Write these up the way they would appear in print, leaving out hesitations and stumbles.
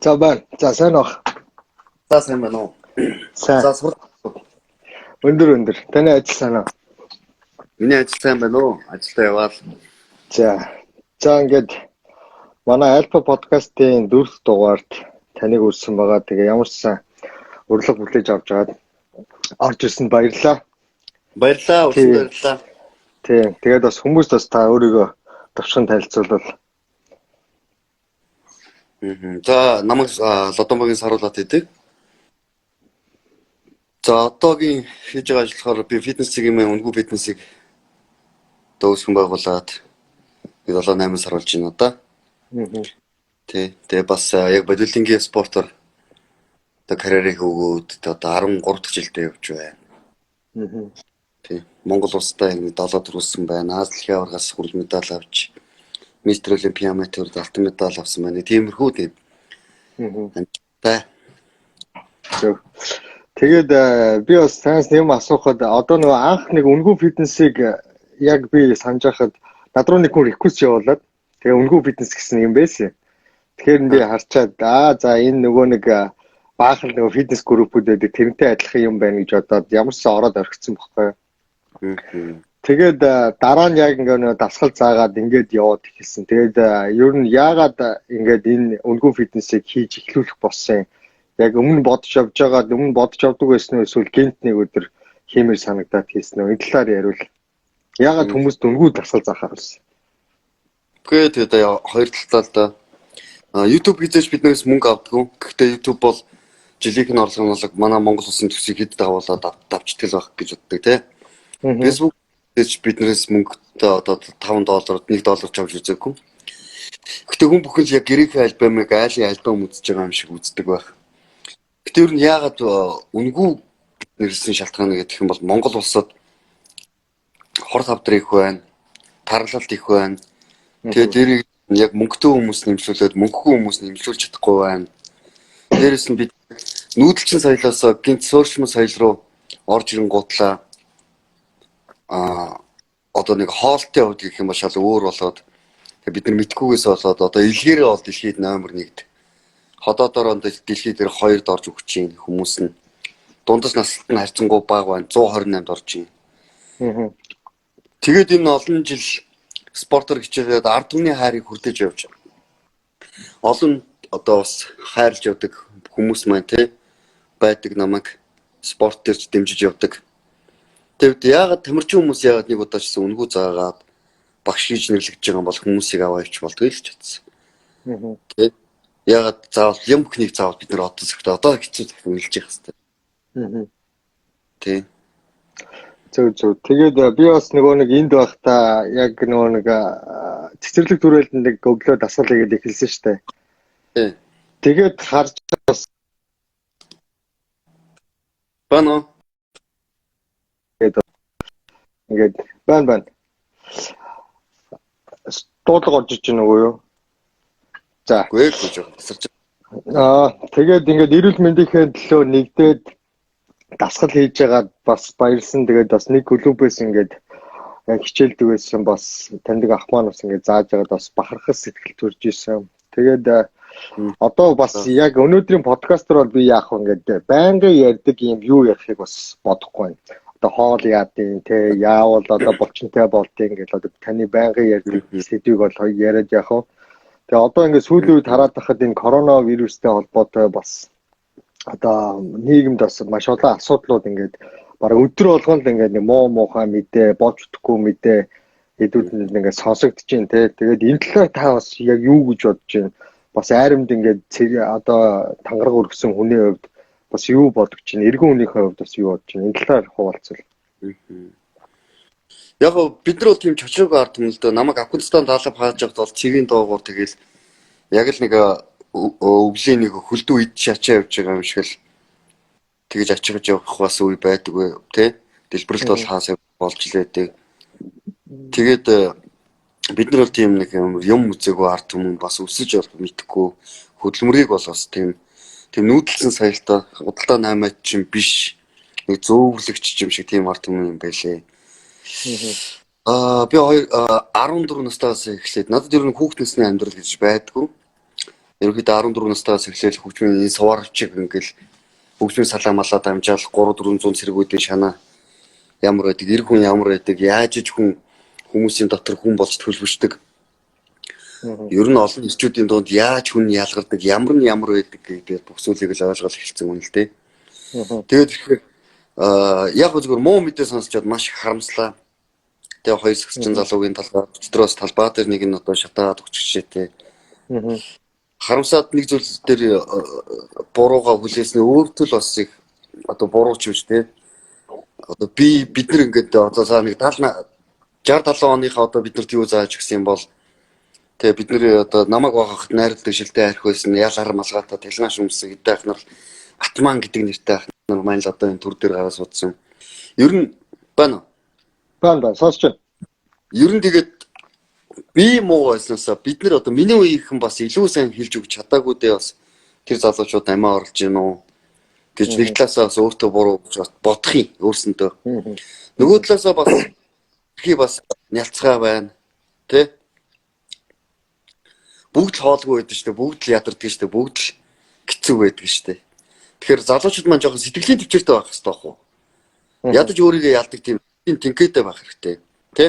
За байна. За сайн баг. За сайн байна уу? Сайн. За сур. Өндөр. Таны ажил сайн уу? Миний ажил сайн байна уу? Ажилдаа яваад. За ингээд манай Альфа подкастын 4-р дугаард таныг үрсэн байгаа. Тэгээ ямар ч сайн урилга бүлээж авч байгаад орж ирсэнд баярлалаа. Баярлалаа, урьсан баярлалаа. Тийм. Тэгээд бас хүмүүст бас та өөрийгөө товчхон танилцуулбал. За намайг Лодомбогийн Саруулаад идэг. За одоогийн хийж байгаа ажиллахаар би фитнесийг үнэгүй фитнесийг дөөсгөн байгуулад 7-8 сар болж байна одоо. Тий. Тэгээ бас яг бодибилдингийн спортоор одоо карьерийг өгөөд одоо 13 дахь жилдээ явж байна. Тий. Монгол улстай 7 төрүүлсэн байна. Аз дэлхийн аваргаас хүрэл медаль авч Мистер Олимпиа метрт алтан медаль авсан байна. Тиймэрхүү тийм. Тэгээд би бас сайнс юм асуухад одоо нөгөө анх нэг үнэгүй фитнесийг яг би санаж байхад над руу нэг хүн реквест явуулаад тэгээ үнэгүй фитнес гэсэн юм байсан. Тэгэхээр би харчаад за энэ нөгөө нэг баахан нөгөө фитнес группүүд байдаг тэрнтэй адилхан юм байна гэж бодоод ямар ч ороод орхисон байхгүй. Тэгээд дараа нь яг ингээ нөгөө дасгал заагаад ингээд яваад ихсэн. Тэгээд ер нь яагаад ингээд энэ үнэгүй фитнесийг хийж эхлүүлэх болсон юм? Яг өмнө бодож явдаг байсан уу эсвэл гинт нэг өдөр хиймээр санагдаад хийсэн үү? Энэ талаар яриул. Яагаад хүмүүст үнэгүй дасгал заахаар болсон? Тэгээд хоёр талаа да YouTube хийж биднээс мөнгө авдаг. Гэхдээ YouTube бол жилийнх нь орлого манай Монгол улсын төсвийг хэд давуулаад давчтал байх гэж боддог тий. Facebook хийж биднээс мөнгө одоо $5 $1 ч авч үзээгүй. Гэхдээ хүн бүхэн яг гэрээхээ альбомыг айлын альбом үзэж байгаа юм шиг үздэг байх. Гэхдээ ер нь яагаад үнэгүй нэрсэн шалтгаан гэдэг юм бол Монгол улсад хор тавдар их байна, тарлалт их байна. Тэгээд дээрийг яг мөнгөтэй хүмүүс нэмжлүүлээд мөнгөгүй хүмүүс нэмжлүүлж чадахгүй байна. Дээрээс нь бид нүүдэлчин соёлоос гинт суурьшмал соёл руу орж ирэнгуутлаа одоо нэг хоолтын хувьд гэх юм бол шал өөр болоод бид нар мэдхгүйгээс болоод одоо илгээрээ бол дэлхийд номер 1-д ходоодоор дэлхийд дээр 2-д орж өгч чинь хүмүүс нь дундас насалт нь харьцангуй бага байна 128-д орж байна. Тэгээд энэ олон жил спортоор хичээгээд ард түмний хайрыг хүртэж явж олон одоо бас хайрлж явдаг хүмүүс маань тий байдаг намайг спорт төрж дэмжиж явдаг. Тэгэд яагаад тамирчин хүмүүс яагаад нэг удаа ч гэсэн үнэгүй заагаад багш хийж нэрлэгдэж байгаа юм бол хүмүүсийг аваа явж болдгоо л ч чадсан. Тэгээд яагаад заавал юм бүхнийг заавал бид нар одоо зөвхөн одоо хэцүү зөвхөн хэлж явах хэрэгтэй. Тий. Зөв. Тэгээд би бас нөгөө нэг энд байхдаа яг нөгөө нэг цэцэрлэг түрээлтэнд нэг өглөө дасгал хийгээд эхэлсэн шүү дээ. Тий. Тэгээд харж бас бано ингээд байна. Дуудлага орж иж байна уу юу? За. Гүй гэж тасарч. Тэгээд ингээд эрүүл мэндийнхээ төлөө нэгдээд дасгал хийж байгаад бас баярлсан. Тэгээд бас нэг клубээс ингээд хичээлдэг байсан бас таньдаг ах маань бас ингээд зааж байгаад бас бахархас сэтгэл төрж исэн. Тэгээд одоо бас яг өнөөдрийн подкастер бол би яах вэ ингээд байнгын ярьдаг юм юу ярихыг бас бодохгүй байна. Одоо хоол яадیں۔ Тэ яавал одоо булчинтай болдیں۔ Ингээд одоо таны байнгын ярьдаг сэдвийг бол яриад яах вэ? Тэгээ одоо ингээд сүүлийн үед хараад байхад энэ коронавирустэй холбоотой бас одоо нийгэмд бас маш олон асуудлууд ингээд бараг өдөр болгон л ингээд муухай мэдээ, болж өгөхгүй мэдээ хэдүүдэнд ингээд сонсогдож байна те. Тэгээд энэ талаар та бас яг юу гэж бодож байна? Бас айрамд ингээд одоо тангараг өргөсөн хүний хувьд бас юу бодож байна? Иргэн хүнийхээ хувьд бас юу бодож байна? Энэ талаар хуваалцвал. Яг бид нар бол тийм чочрог ард юм л да. Намайг Афганистан таалав хааж явахд бол цэгийн доогуур тэгэл яг л нэг өвлийн нэг хөлдөө ид шачаа явж байгаа юм шиг л тэгж ачиж явах бас үе байдаггүй тий. Дэлбэрэлт бол хаасаа болж лээдэг. Тэгээд бид нар бол тийм нэг юм үзээгүй ард түмэн бас өсөж явах мэдхгүй хөдөлмөрийг бол бас тийм нүүдэлсэн соёлтой худалдаа наймаач чинь биш нэг зөөвлөгч юм шиг тийм ард түмэн юм байлээ. Би 14 настайгаас эхлээд надад ер нь хүүхднэсний амьдрал гэж байдгүй. ерөнхийдөө 14 настайгаас эхлээл хөгжмийн суваарчиг ингээл хөгжмийн салаа малаа дамжаал 3-400 цэргүүдийн шанаа ямар байдаг, эр хүн ямар байдаг, яаж иж хүн хүмүүсийн дотор хүн болж төлөвшдөг. Ер нь олон ирчүүдийн дунд яаж хүн ялгардаг, ямар байдаг гэдэг бүх зүйлийг л ойлгол эхэлсэн юм л дээ. Тэгээд тэгэхээр яг зөвхөн муу мэдээ сонсчод маш их харамслаа. Тэгээ хоёр сэгсчин залуугийн талбай дотроос талбай дээр нэг нь одоо шатаад өгчжээ. Харамсаад нэг зүйл дээр бурууга хүлээснээ өөртөө л бас их одоо бурууч юм шүү дээ. Одоо бид нар ингээд одоо цаа нэг 60-70 оныхаа одоо биднэрт юу зааж өгсөн юм бол тэгээ бид нар одоо намайг багахад найрладаг шилтэй арх байсан ялгар малгайтай талгааш өмссөн хэдэн ахнаар Атман гэдэг нэртэй ахнаар маань л одоо энэ төр дээр гараа суудсан. Ер нь байна. Сонсож байна. Ер нь тэгээд би муу байснасаа бид нар одоо миний үеийнхэн бас илүү сайн хэлж өгч чадаагүй дээ бас тэр залуучууд амиа орлож гин үү гэж нэг талаасаа бас өөртөө буруу бодох юм өөрсөндөө. Нөгөө талаасаа бас ихий бас нялцгай байна. Тэ? Бүгд л хоолгүй байдаг шүү дээ. Бүгд л ядардаг шүү дээ. Бүгд л хэцүү байдаг шүү дээ. Тэгэхээр залуучууд маань жоохон сэтгэлийн төвчөртэй байх хэрэгтэй байхгүй юу? Ядаж өөрийгөө ялдаг тийм тинкэтэй байх хэрэгтэй. Тэ?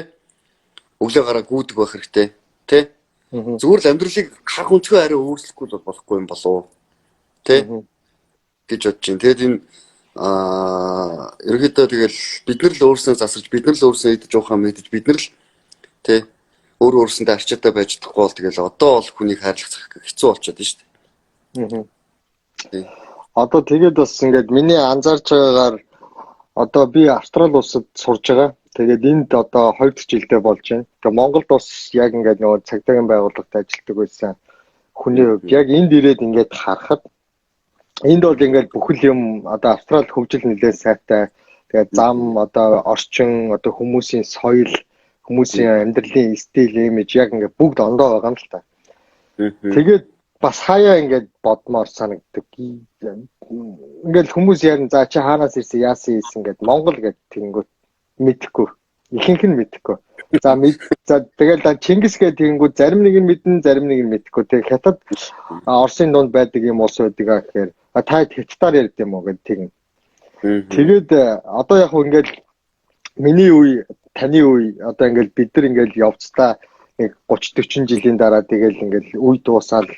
Өглөө гараа гүйдэг байх хэрэгтэй. Тэ? Зүгээр л амьдралыг хах өнцгөө арай өөрчлөхгүй бол болохгүй юм болов. Тэ? Гэж бодож байна. Тэгээд энэ ерөөдөө тэгэл бид нар л өөрснөө засарч бид нар л өөрснөө идэж уухаа мэдэж бид нар л тэ өөрөөсөндөө арчаатай байж чадахгүй бол тэгэл одоо бол хүнийг хайрлах хэцүү болчиход байна шүү дээ. Одоо тэгээд бас ингээд миний анзаарч байгаагаар одоо би Австрали улсад сурж байгаа. Тэгээд энд одоо 2 дахь жилдээ болж байна. Тэгээд Монголд бас яг ингээд нөгөө цагдаагийн байгууллагад ажилладаг байсан хүний хувьд яг энд ирээд ингээд харахад энд бол ингээд бүхэл юм одоо Австрали хөгжил нэлээд сайтай. Тэгээд зам одоо орчин одоо хүмүүсийн соёл хүмүүсийн амьдралын стил имиж яг ингээд бүгд ондоо байгаа юм л та. Тэгээд бас хаяа ингээд бодмоор санагддаг. Ингээд хүмүүс ярин за чи хаанаас ирсэн яасан ингээд Монгол гэдэг тэгэнгүүт мэдэхгүй. Ихэнх нь мэдэхгүй. За тэгэл Чингис гэдэг тэгэнгүүт зарим нэг нь мэднэ, зарим нэг нь мэдэхгүй. Тэгээ хятад Оросын дунд байдаг юм уус байдаг аа гэхээр та хятадаар ярьд юм уу гэдэг тэгнэ. Тэгээд одоо яг хөө ингээд миний үе, таны үе одоо ингээд бид нар ингээд явцдаа 30-40 жилийн дараа тэгэл ингээд үе дуусаад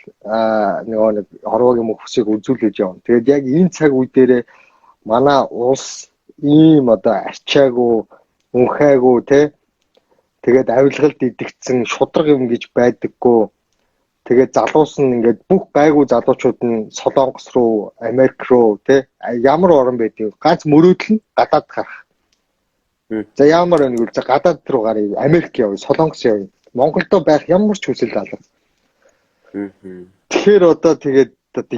нэг хорвогийн мөхсийг үзүүлж явна. Тэгээд яг энэ цаг үе дээрээ манай улс ийм одоо арчаагүй, үнхайгүй те тэгээд авилгалд идэгдсэн шудраг юм гэж байдаггүй. Тэгээд залуус нь ингээд бүх гайгүй залуучууд нь Солонгос руу, Америк руу те ямар орн байдгийг ганц мөрөөдөл нь гадаад гарах. За ямар нэг үл за гадаад руу гарыг Америк явъя, Солонгос явъя. Монголдо байх ямар ч хүсэл алга. Тэгэхээр одоо тэгээд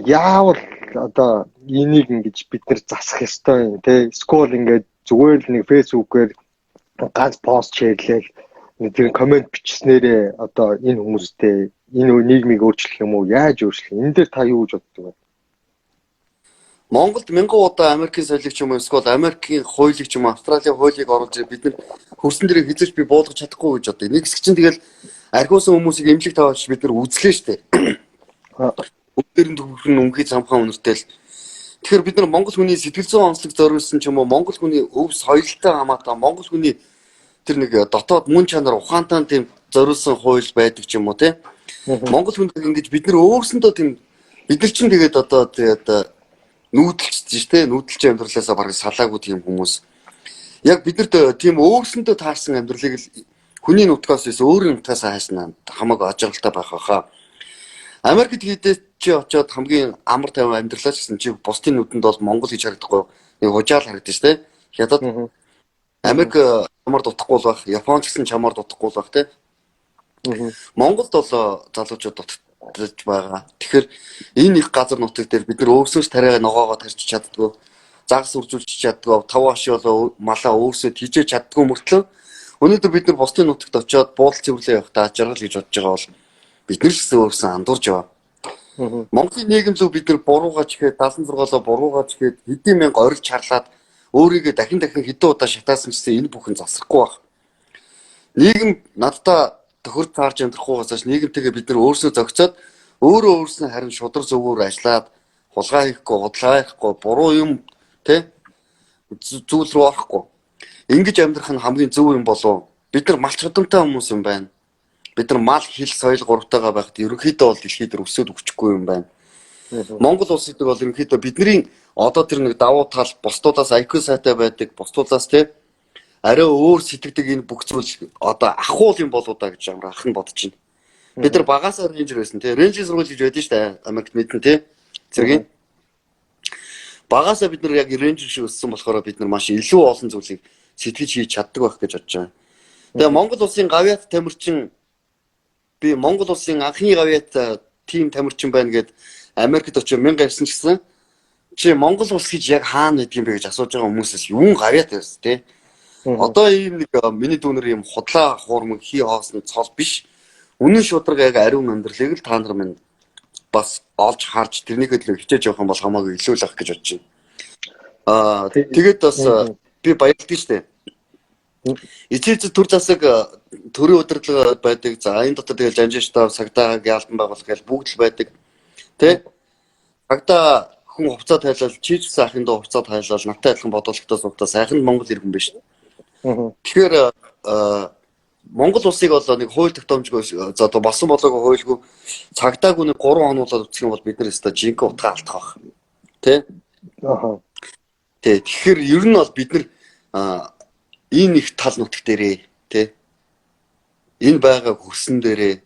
яавал одоо энийг ингэж бид нар засах ёстой юм те. Скол ингээд зүгээр л нэг фэйсбүүкээр ганц пост шеэрлээл нэг комент бичснээрээ одоо энэ хүмүүстэй энэ нийгмийг өөрчлөх юм уу? Яаж өөрчлөх? Энэ дээр та юу гэж боддог вэ? Монголд мянган удаа Америкийн соёлыг ч юм уу эсвэл Америкийн хуулийг ч юм уу Австралийн хуулийг оруулж бид нар хөрсөн дээрээ хизэж би буулгаж чадахгүй гэж боддог. Нэг хэсэг чинь тэгэл архиусан хүмүүсийг эмнэлэг тавьж бид нар үзлээ штэ. Өдөрөнд хөрхөн үнхий замхан үнэртэл. Тэгэхээр бид нар монгол хүний сэтгэл зүйн онцлог зориулсан ч юм уу монгол хүний өв соёлтой хамаатай монгол хүний тэр нэг дотоод мөн чанар ухаантай тийм зориулсан хууль байдаг ч юм уу те. Монгол хүнд ингэж бид нар өөрсөндөө тийм бид нар чинь тэгээд одоо тэгээд нүүдэлч штэ нүүдэлч амьдралаасаа бараг салаагүй тийм хүмүүс. Яг биднэрт тийм өөрсөндөө таарсан амьдралыг л хүний нутгаас ис өөрийн нутгаас хайснаа хамаагүй ажиглалтай байх хаа. Америкт хийдэж чи очиод хамгийн амар тайван амьдралаач гэсэн чи бусдын нүдэнд бол Монгол гэж харагдахгүй. Нэг хужаал харагдаж штэ. Хятад Америк чамаар дутахгүй л байх, Японч гэсэн чамаар дутахгүй л байх те. Монголд бол залуучууд дутагдж байгаа. Тэгэхээр энэ их газар нутаг дээр бид нар өөрсөөс тариа ногоогоо тарьж чаддгүй, загас үржүүлж чаддгүй, тав хашаа малаа өөрсөө тийжээ чаддгүй мөртлөө өнөөдөр бид нар бусдын нутагт очиод буудал цэвэрлээ явахдаа жаргал гэж бодож байгаа бол бид нар ч гэсэн өөрсөө андуурж байгаа. Монголын нийгэм зөв бид нар буруугаач ихэд 76-оо буруугаач ихэд хэдийн мянга орилж чарлаад өөрийгөө дахин хэдэн удаа шатаасан гэсэн энэ бүхэн засахгүй байх. Нийгэм надтай төхөр таарч амьдрахгүйгаас нийгэмтэйгээ бид нар өөрсөө зохицоод Өөрөө өөрснөө харин шудар зөвөр ажиллаад хулгай хийхгүй, худлаа хийхгүй, буруу юм тэ зүйл рүү орохгүй. Ингэж амьдрах нь хамгийн зөв юм болов. Бид нар малч удамтай хүмүүс юм байна. Бид нар мал, хил, соёл гуравтайгаа байхад ерөнхийдөө бол дэлхийд дээр өсөд өгчихгүй юм байна. Монгол улс гэдэг бол ерөнхийдөө бидний одоо тэр нэг давуу тал бусдуудаас IQ сайтай байдаг, бусдуудаас те арай өөр сэтгэдэг энэ бүх зүйл одоо ахуул юм болоо да гэж амар ахын бодож байна. Бид нар багасаа рейнжер байсан те. Рейнжер сургууль гэж байдаг шүү дээ. Америкт мэдэн те. Зэргийн багасаа бид нар яг рейнжер шиг өссөн болохоор бид нар маш илүү олон зүйлийг сэтгэж хийж чаддаг байх гэж бодож байна. Тэгээ Монгол улсын гавьяат тамирчин би Монгол улсын анхны гавьяат тим тамирчин байна гэд Америкт очиж 1000 ярьсан ч гэсэн чи Монгол улс гэж яг хаана байдг юм бэ гэж асууж байгаа хүмүүсээс юун гавьяат байсан те. Одоо ийм нэг миний дүүнэр юм худлаа хуурмаг хий хоосны цол биш. Үнэн шударга яг ариун амьдралыг л та нар минь бас олж харж тэрнийхэд л хичээж явах юм бол хамаагүй илүү л ах гэж бодож байна. Тэгээд бас би баярлалтай шүү дээ. Эцэг төр засаг төрийн удирдлага байдаг. За энэ дотор тэгэл жанжин штаб, сагдааг яалтан байгуулах гэж бүгд л байдаг. Тэ? Сагда хүн хувцас тайлал, чийж сайхан доо хувцас тайлал, надтай адилхан бодолтой суугтаа сайхан Монгол иргэн биш. Тэгэхээр Монгол улсыг бол нэг хууль тогтоомжгүй за одоо болсон болоогүй хуульгүй цагдаагүй нэг 3 хонуулаад үсэх юм бол бид нар өстой жинхэнэ утга алдах байх. Тэ? Тэ. Тэгэхээр ер нь бол бид нар энэ их тал нутг дээрээ тэ энэ байгааг хүссэн дээрээ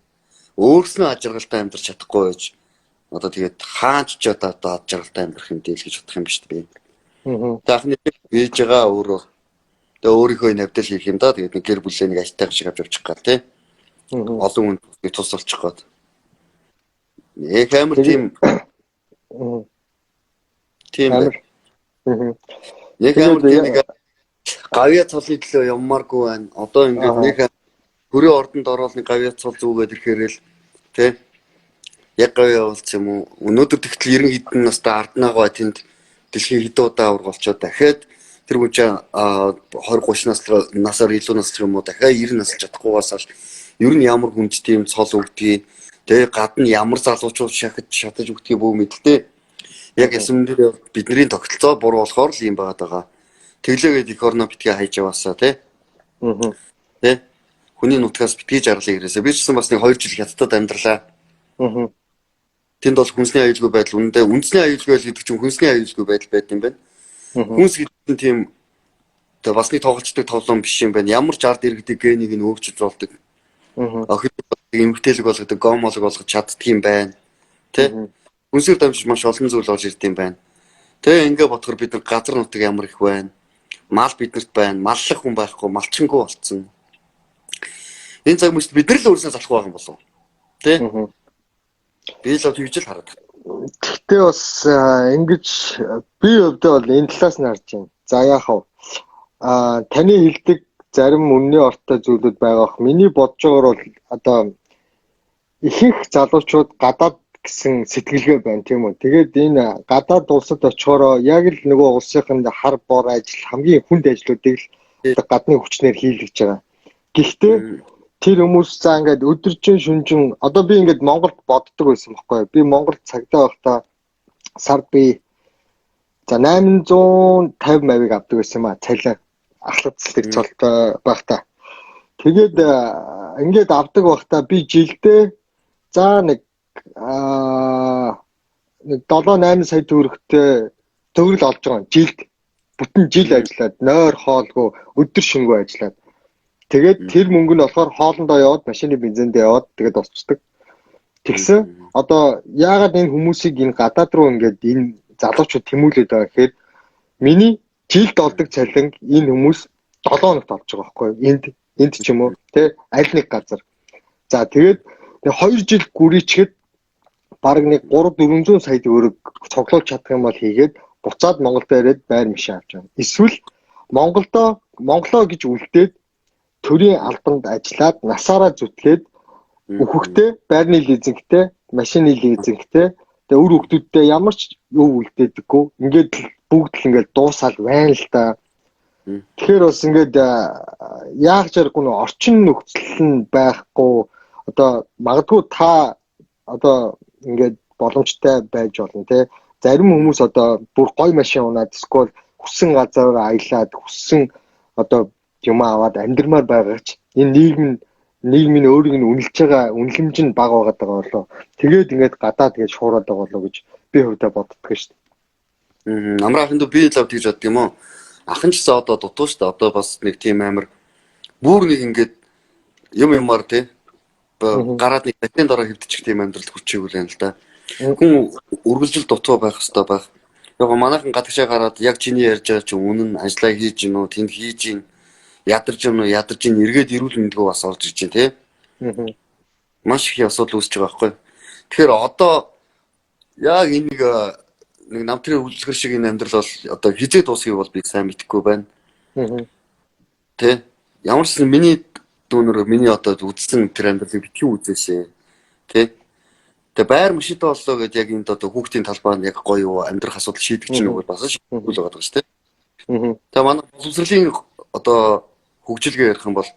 өөрснөө ажиргалтай амьдрч чадахгүй байж одоо тэгээд хаач ч одоо ажиргалтай амьдрах юм дээ л гэж бодох юм биш үү? Таахны бийж байгаа өөрөө тэгээ өөрийнхөө навдал хийх юм да. Тэгээд нэг гэр бүлээ нэг ажилтайг шиг авч явчих гал тий. Олон хүнд тус болчих гээд. Нэг амар тийм амар. Нэг амар тийм гавьяа цолны төлөө явмааргүй байна. Одоо ингээд нэг хөрийн ордонд ороод нэг гавьяа цол зүгээд ирэхээр л тий. Яг гавьяа болц юм уу? Өнөөдөр тэгтэл 90 хэдэн настай арднаагаа тэнд дэлхийн хэдэн удаа ургалчаад дахиад тэр хүн чинь 20-30 насаар илүү наслах юм уу дахиад 90 наслж чадахгүйгаас л ер нь ямар хүнд тийм цол өгдгийг тэгээ гадна ямар залуучууд шатаж өгдгийг бүү мэдтээ. Яг ясмдэр бидний тогтолцоо буруу болохоор л юм байгаа. Тэглээгээд их орноо битгий хайж яваасаа тий. Тий. Хүний нутгаас битгий жарлаа ирээсээ. Би ч гэсэн бас нэг 2 жил хятадд амьдралаа. Тэнд бол хүнсний аюулгүй байдал үнэндээ үндэсний аюулгүй байдал гэдэг чинь хүнсний аюулгүй байдал байт юм байна. Хүнс гэдэг нь тийм тэгээ бас нэг тоглолцдог тоглоом биш юм байна. Ямар ч ард иргэдэг генийг нь өөрчилж болдог. Охид эмгтээлэг болгодог, гомолог болгож чаддаг юм байна. Тэ? Хүнсээр дамжиж маш олон зүйл олж ирд юм байна. Тэгээ ингээ бодохоор бид нар газар нутаг ямар их байна. Мал биднэрт байна. Маллах хүн байхгүй, малчингүй болцсон. Энэ цаг мөчд бид нар л өөрсдөө залах байгаа юм болов. Тэ? Би л тэгж л хараад. Гэхдээ бас ингэж би өвдөө бол энэ талаас нь харж байна. За яах вэ? Таны хэлдэг зарим үнний ортой зүйлүүд байгаах. Миний бодож байгаагаар бол одоо ихэнх залуучууд гадаад гэсэн сэтгэлгээ байна тийм үү. Тэгээд энэ гадаад улсад очихороо яг л нөгөө улсынхын хар бор ажил хамгийн хүнд ажлуудыг л гадны хүчнээр хийлгэж байгаа. Гэхдээ тэр хүмүүс за ингээд өдөржин шүнжин одоо би ингээд Монголд боддог байсан байхгүй. Би Монголд цагдаа байхдаа сард би за 850 мавийг авдаг байсан юм а цалин ахлагцлыг цолтой байхдаа. Тэгээд ингээд авдаг байхдаа би жилдээ за нэг 7-8 сая төгрөгтэй төгрөл олж байгаа жилд бүтэн жил ажиллаад нойр хоолгүй өдөр шөнөгүй ажиллаад тэгээд тэр мөнгө нь болохоор хоолндоо яваад машины бензиндээ яваад тэгээд осчдаг. Тэгсэн одоо яагаад энэ хүмүүсийг энэ гадаад руу ингээд энэ залуучууд тэмүүлээд байгаа гэхээр миний жилд олдог цалин энэ хүмүүс 7 хоногт олж байгаа байхгүй энд ч юм уу тий аль нэг газар. За тэгээд 2 жил гүрийчгээд бараг нэг 300-400 сая төгрөг цуглуулж чадах юм бол хийгээд буцаад Монголд ирээд байр мишээ авч байгаа. Эсвэл Монголоо гэж үлдээд төрийн албанд ажиллаад насаараа зүтлээд өөхөхтэй байрны лизингтэй, машины лизингтэй тэгээ үр хөвгүүдтэй ямар ч юу үлдээдэггүй. Ингээд бүгд л ингээд дуусаал байна л да. Тэгэхээр бас ингээд яах чаргагүй орчин нөхцөл нь байхгүй одоо магадгүй та одоо ингээд боломжтой байж болно тий. Зарим хүмүүс одоо бүр гоё машин унаад эсвэл хүссэн газар аялаад хүссэн одоо юм аваад амьдрмаар байгаач энэ нийгмийн өөрийг нь үнэлж байгаа үнэлэмж нь бага байгаад байгаа болоо. Тэгээд ингээд гадаа тэгээд шуураад байгаа болоо гэж би хувьдаа боддог шүү дээ. Амраахын би л авд гэж бодд юм уу? Ахын ч одоо дутуу шүү дээ. Одоо бас нэг тийм амар бүр нэг ингээд юмар тий. Гараад нэг батны дараа хөвдчих тийм амьдрал хүчээгүй л юм л да. Хүн үргэлжил дутуу байх хэрэгтэй байх. Яг манайхан гадагшаа гараад яг чиний ярьж байгаа чинь үнэн ажиллаа хийж гин үү, тэнд хийж гин, ядарч гин үү, ядарч гин эргээд ирүүл мэндгөө бас орж иж гин тий. Маш их асуудал үүсэж байгаа байхгүй. Тэгэхээр одоо яг энийг нэг намтрын үлгэр шиг энэ амьдрал бол одоо хизээ дуусхийг бол би сайн мэдэхгүй байна. Тэ ямар ч миний дүүнөр миний одоо үзсэн тэр амьдралыг битгий үзээшээ. Тэ тэгээ байр машинтай боллоо гэдээ яг энд одоо хүүхдийн талбайд яг гоё амьдрах асуудал шийдэх чинь үгүй бас шийдэл байгаа даа шүү дээ. Тэгээ манай боловсролын одоо хөгжилгээ ярих юм бол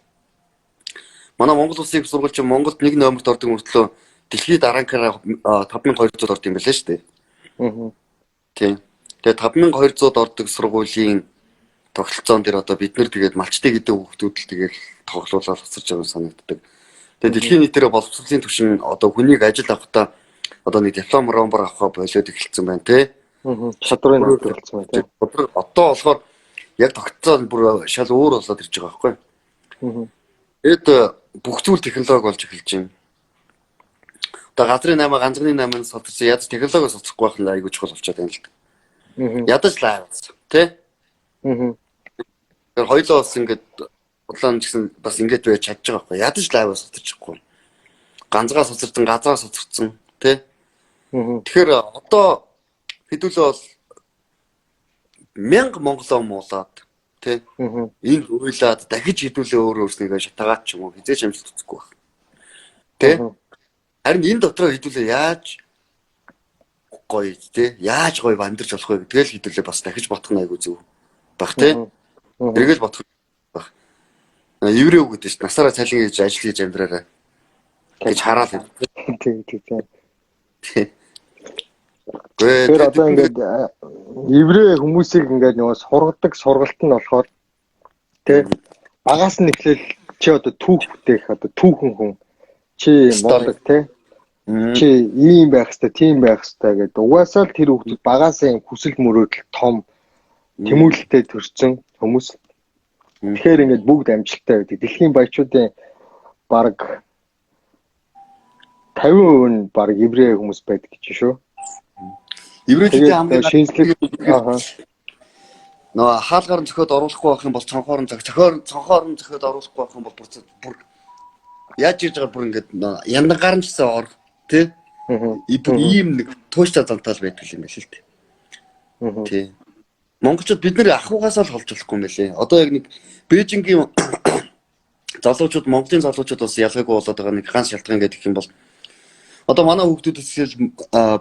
манай Монгол улсын их сургууль Монголд 1 номерт ордог мөртлөө дэлхийд ранкаараа 5200 орд юм байлаа шүү дээ. Тийм. Тэгээ 5200 ордог сургуулийн тогтолцоон дээр одоо бид нэр тэгээд малчтай гэдэг хүүхдүүд л тэгээд тоглоулаад хоцорж байгаа санагддаг. Тэгээд дэлхийн нийтээр боловсролын түвшин одоо хүнийг ажил авахдаа одоо нэг диплом ромбор авах болоод эхэлсэн байна тий. Чадварын нөхцөл болсон байна тий. Одоо болохоор яг тогтцоо бүр шал өөр болоод ирж байгаа байхгүй. Эд бүх зүйл технологи болж эхэлж байна. Одоо газрын 8 ганцны 8-ын соцсон яаж технологиос соцохгүй байх нь айгүй чухал болчиход байна л да. Ядаж лайвс тий. Тэгэхээр хоёлоо бас ингээд удаан гэсэн бас ингээд байж чадж байгаа байхгүй. Ядаж лайвс соцчихгүй. Ганцгаа соцорсон, газраа соцорсон тий. Тэгэхээр одоо хэдүүлээ бол 1000 монголоо муулаад тий. Энэ уйлаад дахиж хэдүүлээ өөр өөрснийгээ шатаагаад ч юм уу хизээч амжилт үзэхгүй байх. Тий. Харин энэ дотроо хэдүүлээ яаж гоё тий. Яаж гоё амьдарч болох вэ гэдгээл хэдүүлээ бас дахиж бодох нь айгүй зөв баг тий. Тэргээл бодох баг. Еврей үг гэдэг чинь насаараа цалин хийж ажил хийж амьдраарай гэж хараал. Тий. Тэр одоо ингээд еврей хүмүүсийг ингээд нөгөө сургадаг сургалт нь болохоор тий багаас нь эхлээл чи одоо түүх бүтээх одоо түүхэн хүн чи монголог тий чи ийм байх хэвээр тийм байх хэвээр гэдэг угаасаа л тэр хүмүүс багаас нь хүсэл мөрөөдөл том тэмүүлэлтэд төрсэн хүмүүс. Тэгэхээр ингээд бүгд амжилттай байдаг. Дэлхийн баячуудын баг 50% нь баг еврей хүмүүс байдаг гэж шүү. Еврейчүүдийн хамгийн шинжлэх нөө хаалгаар нь зөхиод оруулахгүй байх юм бол цонхоор нь зөхиод оруулахгүй байх юм бол бүр яаж ирж байгаа бүр ингээд яндагаар нь ч ор тий ийм нэг тууштай зантал байдаг юм байна л дээ. Тий. Монголчууд бид нэр ахугаас л холж болохгүй юм байлээ. Одоо яг нэг Бээжингийн залуучууд Монголын залуучууд бас ялгаагүй болоод байгаа нэг ганц шалтгаан гэдэг юм бол одоо манай хүүхдүүдээс л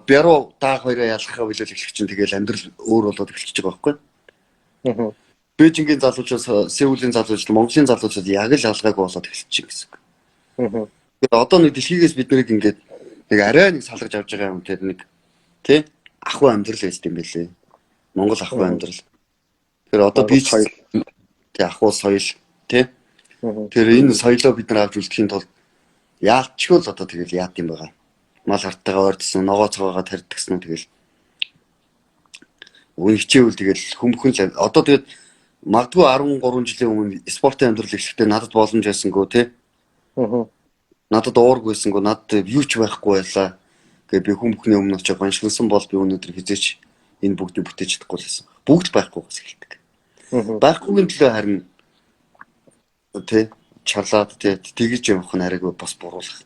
бяруу даах хоёроо ялгахаа билүүл эхлэх чинь тэгэл амьдрал өөр болоод эхэлчихэж байгаа байхгүй. Бээжингийн залуучууд, Сеулийн залуучууд, Монголын залуучууд яг л ялгаагүй болоод эхэлчих гэсэн. Тэгэхээр одоо нэг дэлхийгээс бид нарыг ингээд нэг арай нэг салгаж авч байгаа юм тэр нэг тий ахуй амьдрал байж юм байлээ. Монгол ахуй амьдрал. Тэр одоо би тий ахуй соёл тий тэр энэ соёлоо бид нар авч үлдэхийн тулд яалтчгүй л одоо тэгэл яат юм байгаа. Мал хартайгаа ойрдсон, ногоо цогоогоо тарьдагсан тэгэл. Үн хичээвэл тэгэл хүмхэн л одоо тэгээд магадгүй 13 жилийн өмнө спортын амьдрал ихтэй надад боломж байсангүй тий. Надад уург байсангүй, надад юу ч байхгүй байлаа. Гэ би хүмхний өмнө очиж гоншилсан бол би өнөөдөр хизээч энэ бүгдийг бүтээж чадахгүй байсан. Бүгд байхгүйгээс эхэлдэг. Байхгүйгийн төлөө харин тий чарлаад тий тэгж явах нь арайгүй бас буруулах.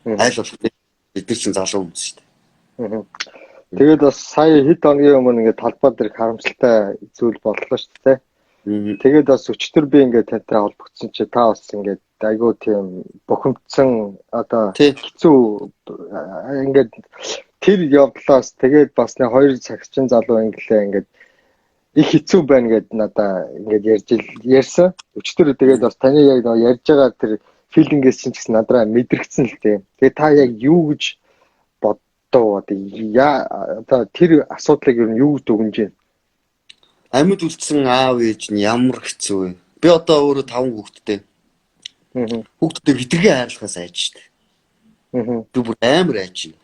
Айл болох бид нар чинь залуу хүмүүс шүү дээ. Тэгээд бас сая хэд хоногийн өмнө ингээд талбай дээр харамсалтай зүйл боллоо шүү дээ. Тэгээд бас өчтөр би ингээд тантай холбогдсон чи та бас ингээд айгүй тийм бухимдсан одоо хэцүү ингээд тэр явдлаас тэгээд бас нэг 2 цагчин залуу ингээд их хэцүү байна гэд надаа ингээд ярьсан. Өчтөр тэгээд бас таны яг ярьж байгаа тэр филингээс чинь гэсэн надраа мэдрэгцэн л тийм. Тэгээд та яг юу гэж одоо одоо тэр асуудлыг ер нь юу гэж дүгнэж байна? Амьд үлдсэн аав ээж нь ямар хэцүү вэ? Би одоо өөрөө 5 хүүхэдтэй. Хүүхдүүдээ хитрхи хайрлахаас айж штэ. Би бүр амар айж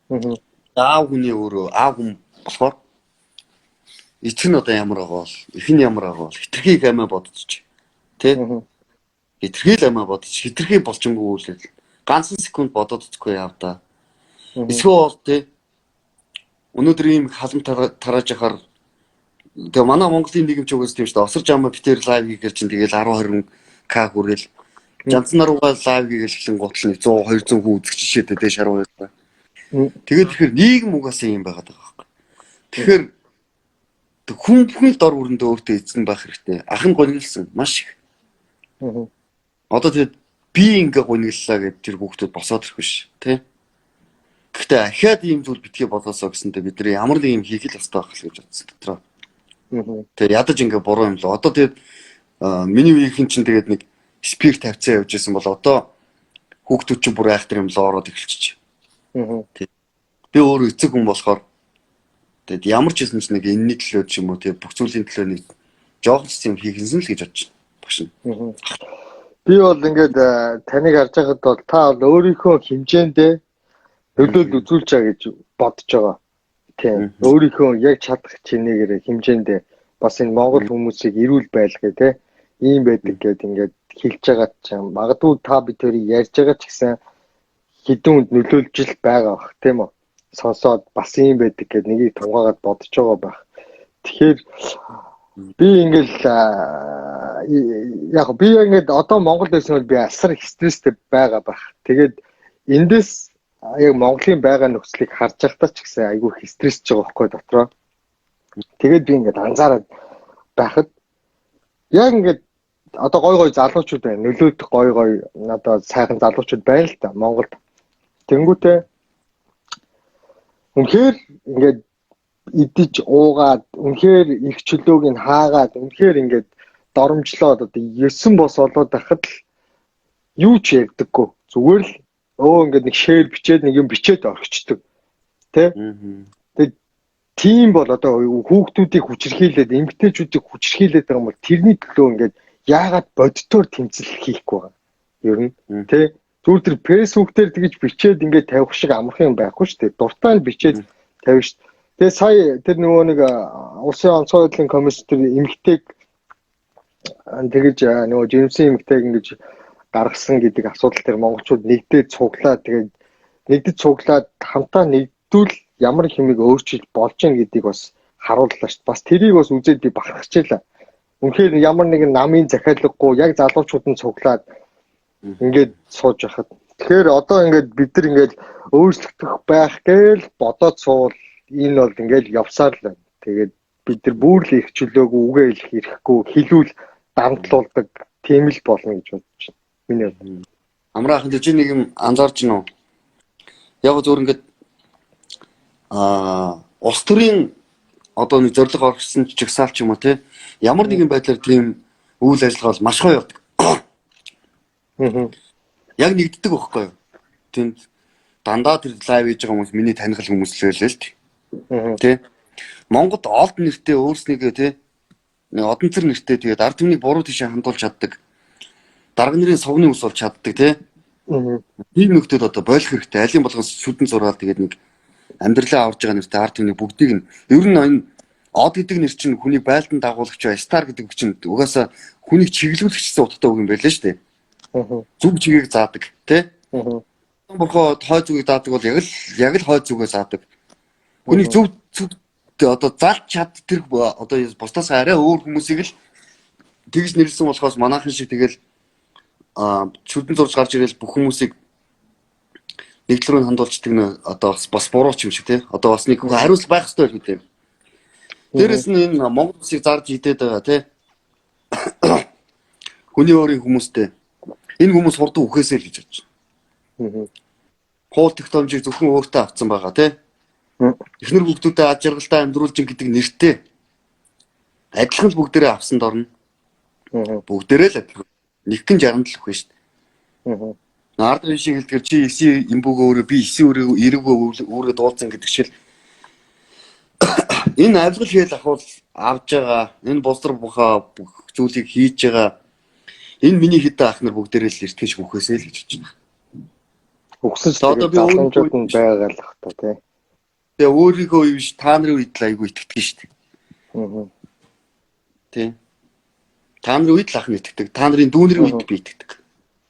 байна. Аав хүний өөрөө аав хүн болохоор эцэг нь одоо ямар байгаа бол, их нь ямар байгаа бол хитрхи их амиа бодчих. Тэ? Хитрхи л амиа бодчих. Хитрхи болчингүй үлээл. Ганцхан секунд бодоод үзэхгүй яав та. Эсвэл тэ өнөөдөр ийм халам тарааж яхаар тэгээ манай Монголын нийгэм ч угсаа тийм шүү дээ. Осорж амаа битээр лайв хийгээл чинь тэгээл 10 20 к хүрэл жанцнаар угаа лайв хийгээл эхлэн гутал 100 200 хүн үзэх жишээтэй дээ шаруу байлаа. Тэгээд тэгэхээр нийгэм угаасаа юм байгаад байгаа байхгүй. Тэгэхээр хүн бүхний дор бүрэндээ өөртөө эзэн байх хэрэгтэй. Ах нь гонглсон маш их. Одоо тэгээд би ингээ гонгллаа гэж тэр хүүхдүүд босоод ирэх биш тий. Гэхдээ ахаад ийм зүйл битгий болоосоо гэсэнтэй бид нар ямар нэг юм хийх л ёстой байх л гэж бодсон дотроо. Тэгээд ядаж ингээ буруу юм л. Одоо тэгээд миний үеийнхэн чинь тэгээд нэг спик тавьцаа явж исэн бол одоо хүүхдүүд чинь бүр айхтар юм л ороод эхэлчих. Би өөрөө эцэг хүн болохоор тэгээд ямар ч юм ч нэг энэний төлөө ч юм уу тэгээд бүх зүйлийн төлөө нэг жоохон ч юм хийхэнсэн л гэж бодож байна. Багш. Би бол ингээд таныг харж байхад бол та бол өөрийнхөө хэмжээндээ нөлөөлөл үзүүлж байгаа гэж бодож байгаа. Тийм. Өөрийнхөө яг чадах чинээгээр хэмжээндээ бас энэ Монгол хүмүүсийг эрүүл байлгая те. Ийм байдаг гэд ингээд хэлж байгаа ч юм. Магадгүй та бид хоёрыг ярьж байгаа ч гэсэн хэдэн хүнд нөлөөлж л байгаа бах тийм үү. Сонсоод бас ийм байдаг гэд нэгийг тунгаагаад бодож байгаа байх. Тэгэхээр би ингээл яг би ингээд одоо Монгол байсан бол би асар стресстэй байгаа байх. Тэгээд эндээс яг Монголын байгаа нөхцөлийг харж байхдаа ч гэсэн айгүй их стрессж байгаа байхгүй дотроо. Тэгээд би ингээд анзаараад байхад яг ингээд одоо гой залуучууд байна. Нөлөөдөх гой одоо сайхан залуучууд байна л та Монголд. Тэнгүүтээ үнэхээр ингээд идэж уугаад үнэхээр их чөлөөг нь хаагаад үнэхээр ингээд доромжлоод одоо 9 бос болоод байхад л юу ч ярьдаггүй. Зүгээр л ингээд нэг шеэр бичээд нэг юм бичээд орхичдөг. Тэ? Тэгээд тийм бол одоо хүүхдүүдийг хүчирхийлээд, эмэгтэйчүүдийг хүчирхийлээд байгаа юм бол тэрний төлөө ингээд яагаад боддоор тэмцэл хийхгүй байгаа. Ер нь тэ? Зүгээр тэр фэйсбүүк дээр тэгж бичээд ингээд тавих шиг амархан юм байхгүй шүү дээ. Дуртай нь бичээд тавих шүү. Тэгээ сая тэр нөгөө нэг улсын онцгой байдлын комиссар эмэгтэйг тэгэж нөгөө жирэмсэн эмэгтэйг ингэж гаргасан гэдэг асуудал дээр монголчууд нэгдээд цуглаад тэгээд нэгдэж цуглаад хамтаа нэгдвэл ямар хэмиг өөрчлөлт болж гин гэдгийг бас харууллаа шүү. Бас тэрийг бас үзээд би бахархчихлаа. Үнэхээр ямар нэгэн намын захиалгагүй яг залуучууд нь цуглаад ингээд сууж байхад. Тэгэхээр одоо ингээд бид нар ингээд өөрчлөгдөх байх гээл бодоод суувал энэ бол ингээд явсаар л байна. Тэгээд бид нар бүр л их чөлөөг үгээ хэлэх хэрэггүй хэлүүл дамтлуулдаг тийм л болно гэж бодож байна. Миний Амраахан чи нэг юм анзаарч гинөө. Яг зөвөр ингээд улс төрийн одоо нэг зорилго орсон чигсаал ч юм уу те ямар нэгэн байдлаар тийм үйл ажиллагаа бол маш гоё явдаг. Яг нэгддэг байхгүй юу? Тэнд дандаа тэр лайв хийж байгаа хүмүүс миний таних хүмүүс л байлаа л тий. Монгод олд нэртэй өөрснийгөө тий нэг одон цэр нэртэй тэгээд ард түмнийг буруу тийшээ хандуулж чаддаг. Дарга нарын сувны ус болж чаддаг тий. Тийм нөхдөд одоо болох хэрэгтэй. Алин болгоос шүдэн зураад тэгээд нэг амьдралаа аварж байгаа нэртэй ард түмний бүгдийг нь ер нь энэ од гэдэг нэр чинь хүнийг байлдан дагуулагч бай стар гэдэг үг чинь угаасаа хүнийг чиглүүлэгчсэн утгатай үг юм байлаа шүү дээ. Зүг чигийг заадаг тий. Бохоо хой зүгийг заадаг бол яг л хой зүгээ заадаг. Хүнийг зөв одоо залж чад тэр одоо бусдаас арай өөр хүмүүсийг л тэгж нэрлсэн болохоос манайхан шиг тэгэл чүдэн зурж гарч ирэл бүх хүмүүсийг нэгдэл рүү хандуулчихдаг нэ одоо бас буруу ч юм шиг тий. Одоо бас нэг хариуцлага байх хэрэгтэй л үү. Дээрэс нь энэ Монгол улсыг зарж идээд байгаа тий. Хүний өөрийн хүмүүстэй энэ хүмүүс хурдан үхээсэй л гэж бодож байна. Хоол технологиг зөвхөн өөртөө авцсан байгаа тий. Эхнэр хүүхдүүдэд аж аргалтай амьдруулж гэдэг нэртэй адилхан л бүгдээрээ авсан дорно. Бүгдээрээ л адилхан. Нэг гэн 67 өгөх шүү дээ. Ард шиг хэлдгээр чи 9 имбүгөө өөрөө би 9 эргөө өөрөө дуулсан гэдэг шиг энэ авилгал хийл ахвал авж байгаа энэ боловсрол бухаа бүх зүйлийг хийж байгаа энэ миний хэдэн ах нар бүгдээрээ л эртгэж мөхөөсэй л гэж хэлж байна. Өгсөж Одоо би заламжууд нь байгаа л бах та тий. Тэгээ өөрийнхөө биш та нарын үед л айгүй итгэдэг шүү дээ. Аа. Тий. Та нарын үед л ах нь итгэдэг. Та нарын дүүнэрийн үед би итгэдэг.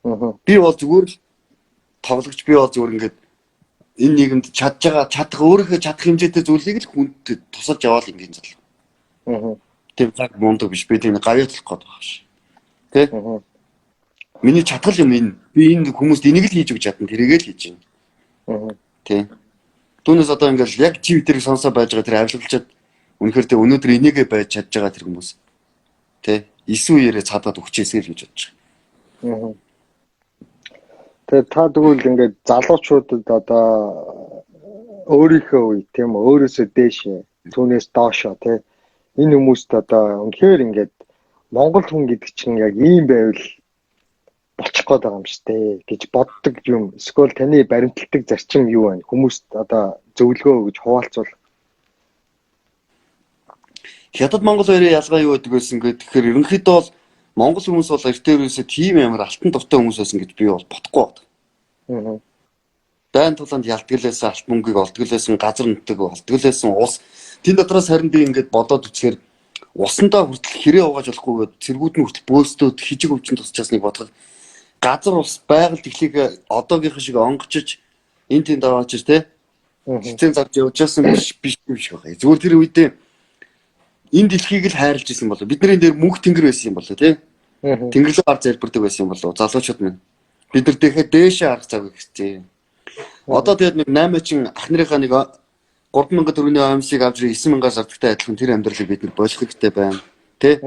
Аа. Би бол зүгээр л тоглогч би бол зүгээр ингээд энэ нийгэмд чадах өөрийнхөө чадах хэмжээтэй зүйлийг л хүнд тусалж яваал ингээд зал. Аа. Тэр цаг мундаг биш. Би тийм гавьяатлах гээд байгаа ш. Тэ? Аа. Миний чадгал юм энэ. Би энэ хүмүүст энийг л хийж өгч чадна. Тэрийгээ л хийж байна. Аа. Тэ. Түүнээс одоо ингээд яг чи бидрийг сонсоо байж байгаа тэр авилгалчаад үнэхээр тэ өнөөдөр энийгээ байж чадж байгаа тэр хүмүүс. Тэ? Исэн үеэрээ цадаад өгчээсэй л гэж бодож Аа. байгаа. Тэгээ та тэгвэл ингээд залуучуудад одоо өөрийнхөө үе тийм өөрөөсөө дээш түүнээс доошоо тий энэ хүмүүст одоо үнэхээр ингээд Монгол хүн гэдэг чинь яг ийм байвал болчих гээд байгаа юм шүү дээ гэж боддог юм. Эсвэл таны баримталдаг зарчим юу вэ? Хүмүүст одоо зөвлөгөө өгж хуваалцвал. Хятад Монгол хоёрын ялгаа юу гэдэг вэ гэхээр ерөнхийдөө бол Монгол хүмүүс бол эртээрөөсөө тийм амар алтан дуртай хүмүүс байсан гэж би бол бодохгүй байна. Аа. Дайн тулаанд ялтгалээсэн алт мөнгийг олдголээсэн газар нутаг олдголээсэн ус тэн дотроос харин би ингээд бодоод үзэхээр усандаа хүртэл хэрэг угааж болохгүйгээд цэргүүд нь хүртэл бөөстөөд хижиг өвчин тусчаасныг бодоход газар ус байгаль техник одоогийнх шиг онгочиж энэ тэнд аваачиж те хэцэн завж явжсэн биш байгаа. Зүгээр тэр үедээ энэ дэлхийг л хайрлаж исэн болов. Бидний дээр мөнх тэнгэр байсан юм болов тий. Тэнгэрлэг ар залбирдаг байсан юм болов. Залуучууд минь. Бид нар тэгэхэд дээшээ арга завыг хэвчээ. Одоо тэгээд нэг 8 чин ах нарынхаа нэг 3000 төгрөгийн амьсыг авч 9000-аас ардагтай адилхан тэр амьдралыг бид нар болох хэрэгтэй байна. Тэ?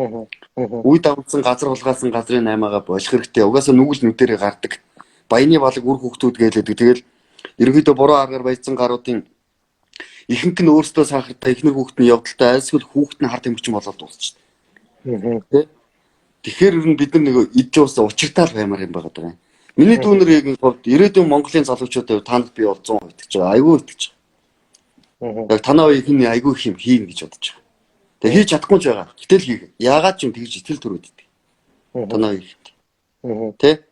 Үе давсан газар хулгайлсан газрын 8-аагаа болох хэрэгтэй. Угаасаа нүгэл нүдэрээ гардаг. Баяны балаг үр хүүхдүүд гэлээдэг. Тэгэл ерөнхийдөө буруу аргаар баяцсан гаруудын ихэнх нь өөрсдөө сахартай ихнэр хүүхэд нь явдалтай айлсгал хүүхэд нь хард эмгчин болоод дуусчихсан. Тэ? Тэгэхээр ер нь бид нар нэг идж уусаа учиртаал баймаар юм байгаа даа. Миний дүүнэрийн хувьд ирээдүйн Монголын залуучуудад танад би бол 100% итгэж байгаа. Айгүй итгэж байгаа. Яг танаа үеийг нь айгүй их юм хийн гэж бодож байгаа. Тэгээ хийж чадахгүй ч байгаа. Гэтэл хийх. Яагаад ч юм тэгж итгэл төрөөд идэв. Танаа үеийг. Тэ?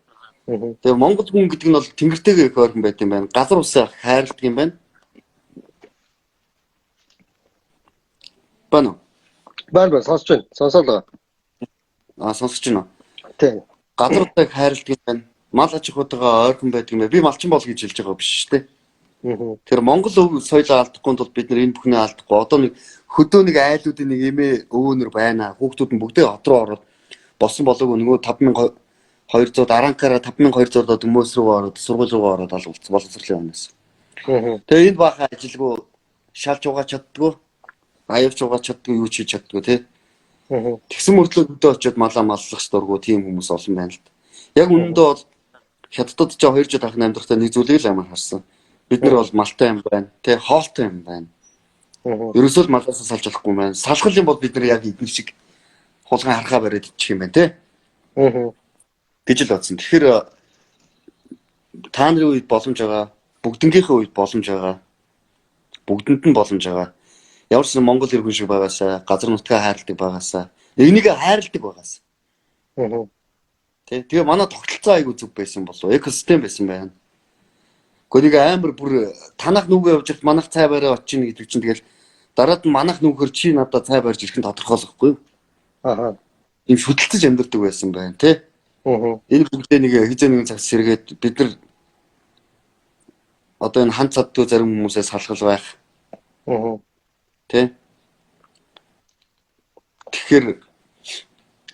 Тэгээ Монгол хүн гэдэг нь бол тэнгэртэйгээ их ойрхон байт юм байна. Газар усаа хайрладаг юм байна. Бано. Баан сонсож байна. Сонсоод байгаа. Сонсож байна. Тийм. Газар усаа хайрладаг юм байна. Мал аж ахуйтайгаа ойрхон байдаг юм байна. Би малчин бол гэж хэлж байгаа биш шүү дээ. Тэгэхээр Монгол соёлоо алдахгүй тул бид нар энэ бүхнээ алдахгүй. Одоо нэг хөдөө нэг айлуудын нэг эмээ өвөнөр байна. Хүүхдүүд нь бүгдээ хот руу ороод болсон болоогүй нөгөө 5200 аранкаараа 5200 төмөөс рүү ороод сургууль руу ороод алуулсан боловсролын өнөөс. Тэгээ энэ баха ажилгүй шалж угааж чаддгүй. Аявч угааж чаддгүй юу ч хийж чаддгүй тий. Тэгсэн мөртлөө хөдөө очиод малаа маллах дурггүй тийм хүмүүс олон байна л да. Яг үнэндээ бол хятадд ч 2 жил ахын амьдрахтаа нэг зүйлийг л амар харсан. Бид нар бол малтай юм байна. Тэ хоолтой юм байна. Ерөөсөө л малаас салж болохгүй юм байна. Салхал юм бол бид нар яг эдгээр шиг хулгай харахаа бариад ичих юм байна те. Гэж л бодсон. Тэгэхээр та нарын үед боломж байгаа. Бүгднгийнхээ үед боломж байгаа. Бүгдэнд нь боломж байгаа. Ямар ч Монгол иргэн шиг байгаасаа, газар нутгаа хайрладаг байгаасаа, нэгнийг хайрладаг байгаасаа. Тэгээ манай тогтолцоо айгүй зүг байсан болов. Экосистем байсан байна. Гэхдээ нэг амар бүр танах нүгэ явж ихт манах цай бараа очино гэдэг чинь тэгэл дараад нь манах нүгэр чи надад цай барьж ирэх нь тодорхойлохгүй юу? Аа. Ийм шүтэлцэж амьдэрдэг байсан байна тий. Энэ бүгдээ нэг хизээ нэгэн цагт сэргээд бид нар одоо энэ хан цадгүй зарим хүмүүсээс салхал байх. Тий. Тэгэхээр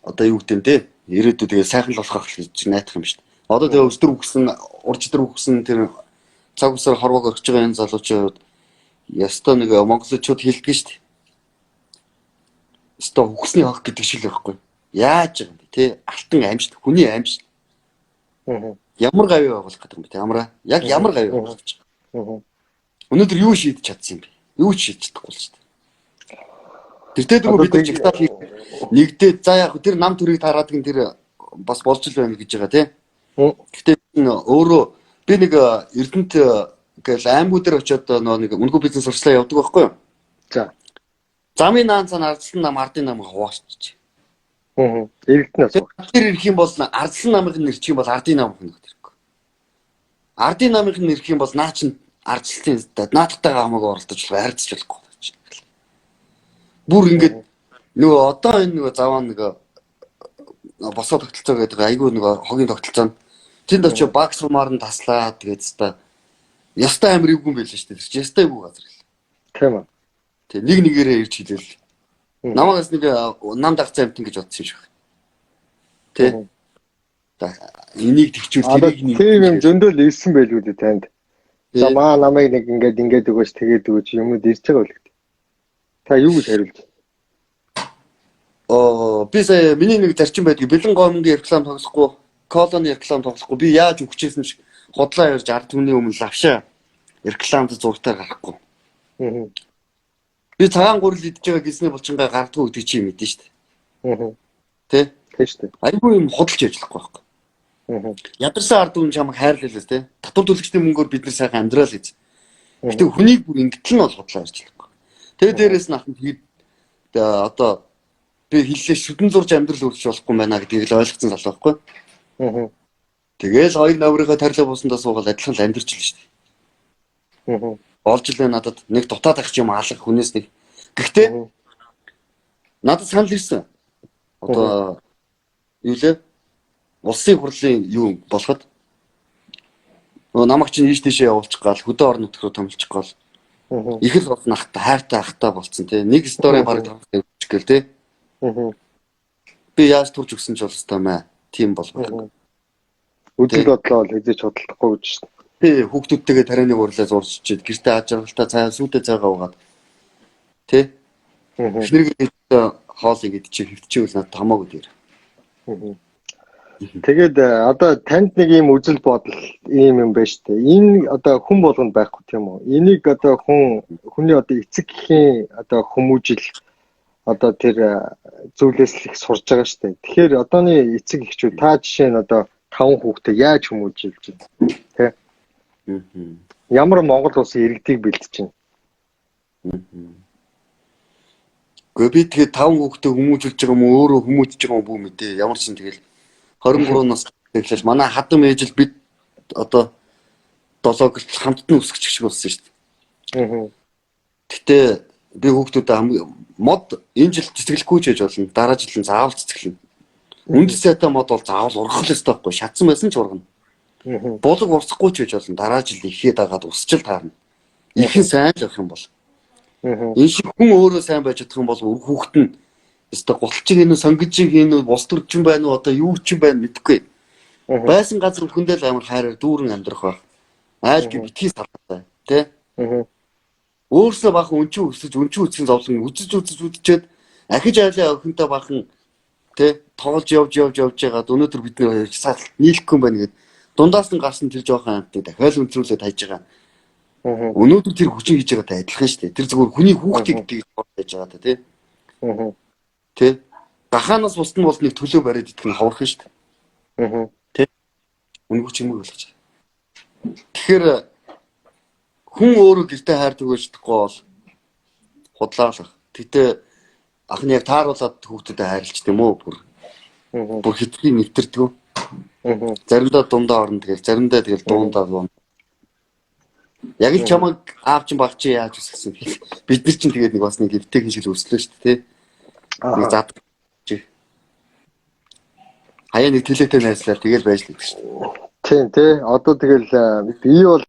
одоо юу гэдэг юм те ирээдүйд тэгээ сайхан л болох гэж найдах юм шүү дээ. Одоо тэгээ өсдөр үгсэн, урждэр үгсэн тэр цаг усаар хорвоог орхиж байгаа энэ залуучууд ястаа нэг монголчууд хэлдэг шүү дээ. Ястаа үгсний хог гэдэг шиг л байхгүй. Яаж байгаа юм бэ те алтан аимшиг, хүний аимшиг. Ямар гавь байгуулах гэдэг юм бэ те амраа. Яг ямар гавь байгуулах гэж байгаа. Өнөөдөр юу шийдэж чадсан юм бэ? Юу ч шийдэж чадахгүй л шүү дээ. Тэр дөрөв бид жигтал нэгдээд за яг тэр нам төрийг тараадаг нь тэр бас болж л байна гэж байгаа тий. Гэтэ өөрөө би нэг Эрдэнэт гэл аймагуд дээр очиод нэг үнэгүй бизнес сурчлаа явдаг байхгүй юу? За. Замын наан цаана ардсан нам ардын намыг хуваачиж. Эрдэнэс баг. Тэр ирэх юм бол ардсан намыг нэрчих юм бол ардын нам хөнөх хэрэггүй. Ардын намыг нэрэх юм бол наа чин ардчлалын наадтайгаа хамаагүй оролдож харьцаж болохгүй байж. Бүр ингээд нөгөө одоо энэ нөгөө заваа нөгөө босоо тогтолцоо гэдэг айгүй нөгөө хогийн тогтолцоо. Тэнд очиж баг сумаар нь таслаа тэгээд хэвээр ястай амир ивгүй байлаа шүү дээ. Тэр ястай ивгүй газар л. Тийм үү. Тэг нэг нэгээрээ ирж хэлээл. Намаагаас нэг нам дагцаа амт ингэж бодсон юм шиг. Тэ. Энийг тэгчүүл тэрийг нэг тийм юм зөндөл ирсэн байлгүй дээ танд. За маа намайг нэг ингээд өгөөч тэгээд өгөөч юмуд ирж байгаа үл гэдэг. Та юу гэж хариулж? Би сая миний нэг зарчим байдгийг бэлэн гомонгийн реклам тоглохгүй, колоны реклам тоглохгүй. Би яаж өгчээсэн ч хотлоо ярьж ард түмний өмнө лавшаа рекламд зургатаар гарахгүй. Би цагаан гурил идж байгаа гисний булчингаа гардгүй гэдэг чи мэдэн шүү дээ. Тэ? Тийм шүү дээ. Айгүй юм худалж ажиллахгүй байхгүй. Ядарсан ард түмэн чамайг хайрлалаа тэ. Татвар төлөгчдийн мөнгөөр бид нар сайхан амьдрал гэж. Гэтэ хүнийг бүр ингэтэл нь бол худлаа ажиллахгүй. Тэгээ дээрээс нь ахын тэгээд одоо би хэллээ шүдэн зурж амьдрал өөрчилж болохгүй байна гэдгийг л ойлгоцсон залуу байхгүй. Тэгээл хоёр наврынхаа тарилга буусандаа суугаад адилхан л амьдэрч л шүү дээ. Олж илээ надад нэг дутаад ах юм алга хүнээс нэг. Гэхдээ надад санал ирсэн. Одоо юу лээ? Улсын хурлын юу болоход намайг чинь ийш тийшээ явуулчих гал хөдөө орон нутг руу томилчих гал их л олон ахтай хайртай ахтай болцсон тий. Нэг стори баг тавьчих гээл тий. Би яаж турж өгсөн ч болстой маа. Тийм болов. Үдэл бодлоо л хэзээ ч худалдахгүй гэж шүү дээ. Тий, хүүхдүүдтэйгээ тарианы гурлаа зурж чийд гэртээ аж аргалтай цаа сүйтэй цаагаа угаад. Тий. Эхнэрээ хоолыг идчих хөвтчихвэл надад хамаагүй дээр. Тэгээд одоо танд нэг юм үзэл бодол ийм юм байна шүү дээ. Энэ одоо хүн болгонд байхгүй тийм үү? Энийг одоо хүний одоо эцэг гэхийн одоо хүмүүжил одоо тэр зүйлээс л их сурж байгаа шүү дээ. Тэгэхээр одооны эцэг эхчүүд та жишээ нь одоо 5 хүүхдээ яаж хүмүүжилж байна? Тэ? Ямар Монгол улсын иргэдийг бэлдэж байна? Гэхдээ би тэгээд 5 хүүхдээ хүмүүжүүлж байгаа юм уу өөрөө хүмүүжиж байгаа юм бүү мэдээ. Ямар ч юм тэгэл 23 нас гэхлээр манай хадам ээжил бид одоо 7 гэлт хамтдаа өсгөж шиг болсон шүү дээ. Гэтэ би хүүхдүүдэд мод энэ жил цэцгэлэхгүй ч гэж болно. Дараа жил нь заавал цэцгэлнэ. Үндэс сайтай мод бол заавал ургах л ёстой байхгүй. Шатсан байсан ч ургана. Булаг урсахгүй ч гэж болно. Дараа жил ихэд дагаад усчил таарна. Ихэн сайн л явах юм бол. Энэ шиг хүн өөрөө сайн байж чадах юм бол хүүхэд нь өстой гуталчиг энэ сонгижиг энэ бус төрчин байна уу одоо юу ч юм байна мэдэхгүй. Байсан газар хүндэл амар хайраар дүүрэн амьдрах байх. Айл гэ битгий салтай тий. Өөрсдөө бахан өнчөө үсгэн зовлон үзчихэд ахиж айлаа охинтой бахан тий тоглож явж байгаад өнөөдөр бидний сал нийлэхгүй юм байна гэд дундаас нь гарсан тэр жоохон амттай дахиад өнтрүүлээд хайж байгаа. Өнөөдөр тэр хүчин хийж байгаатай адилхан шүү дээ. Тэр зөвхөн хүний хүүхдийг гэдгийг бодож байгаа та тий. Тэ гахаанаас бусд нь бол нэг төлөө бариад идэх нь хаврах шүү дээ. Тэ үнгүүч юм болгож. Тэгэхээр хүн өөрөө гэртээ хайрдаг байж чадахгүй бол худлаалах. Гэтэ ахны яг тааруулаад хүүхдэд хайрлж тийм үү бүр хитрхи нэвтэрдэг. Заримдаа дундаа орно тэгэл заримдаа тэгэл дуундаа дуун. Яг л чамайг аав чинь баг чи яаж үсгэсэн. Бид нар чинь тэгээд нэг бас нэг эвтэйхэн шил өслөө шүү дээ тий. Нэг зад чи. Хаяа нэг төлөөтэй найзлаа тэгэл байж л гэдэг шүү дээ. Тийм тий. Одоо тэгэл би бол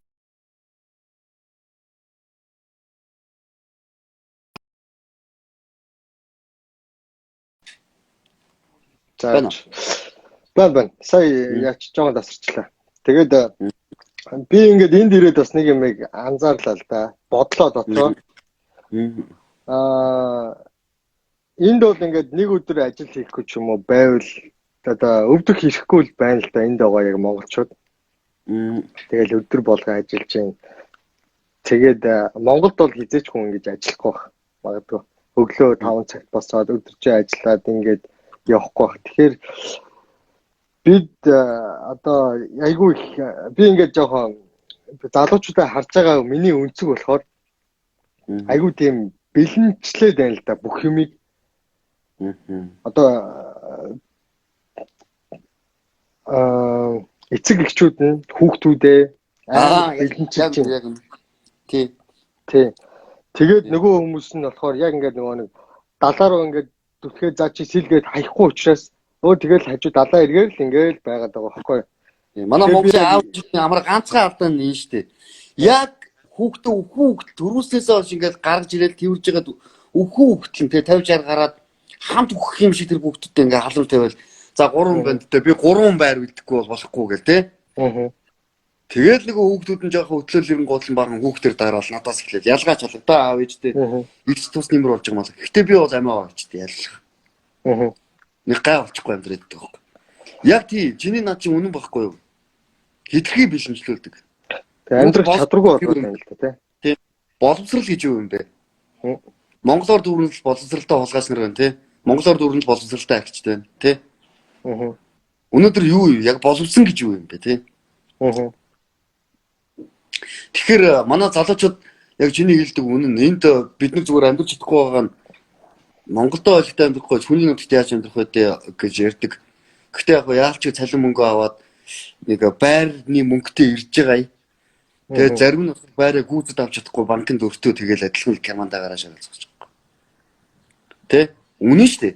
Баа. Сая яач жоохон тасарчлаа. Тэгээд би ингээд энд ирээд бас нэг юм анзаарлаа л да. Бодлоо дотроо. Энд бол ингээд нэг өдөр ажил хийхгүй ч юм уу байвал одоо өвдөх хийхгүй л байна л да. Энд байгаа яг монголчууд. Тэгэл өдөр болгоо ажиллаж байна. Тэгээд Монголд бол хизээч хүн ингэж ажиллахгүй байх. Магадгүй өглөө 5 цагт босоод өдөржин ажиллаад ингээд явахгүй байх. Тэгэхээр бид одоо айгүй их би ингээд жоохон залуучуудаа харж байгаа миний өнцөг болохоор айгүй тийм бэлэнчлээд байна л да бүх юмыг. Одоо эцэг эхчүүд нь хүүхдүүдээ бэлэнчилж байна. Тий. Тэгээд нөгөө хүмүүс нь болохоор яг ингээд нөгөө нэг далааруу ингээд түлхээ заа чи сэлгээд хаяхгүй учраас тэгэл хажуу далаа эргээр л ингээд байгаад байгаа байхгүй. Манай Монголын аав ээжийн амар ганцхан алдаа нь шүү дээ. Яг хүүхд төрүүлснээс хойш ингээд гаргаж ирээд тэрж байгаа хүүхд нь тэгээ 50 60 гараад хамт өгөх юм шиг тэр хүүхдүүдтэй ингээд халуун тавиал за 3 байна тэ би 3 байр үлдэхгүй бол болохгүй гэл тэ. Тэгээд нөгөө хүүхдүүд нь жоохон хөтлөл ирэн гол нь баран хүүхдэр дараал надаас эхлэв. Ялгаач болоо аав ээжтэй. Их тус нэмэр болж байгаа маа. Гэтэ би бол амиа авчихдээ яллах. Нэг гай болчихгүй амьдраад байгаа байхгүй. Яг тий, чиний над чинь үнэн байхгүй юу? Хитрхи бэлэнчлүүлдэг. Тэгээ амьдрах чадваргүй болоод байна л да тий. Боловсрал гэж юу юм бэ? Монголоор дүүрнэл боловсралтай хулгайч нар байна тий. Монголоор дүүрнэл боловсралтай агчтай байна тий. Өнөөдөр юу яг боловсон гэж юу юм бэ тий? Тэгэхээр манай залуучууд яг чиний хэлдэг үнэн энд бид нар зүгээр амьдрч чадахгүй байгаа нь Монголдо ойлгохтой амьдрахгүй хүний нүдтэй яаж амьдрах вэ гэж ярьдаг. Гэхдээ яг яалч цалин мөнгө аваад нэг байрны мөнгөтэй ирж байгаа. Тэгээд зарим нь байраа гүйцэд авч чадахгүй банкнд өртөө тэгэл адилхан команда гараа шагалцаж байгаа. Тэ? Үнэн шүү дээ.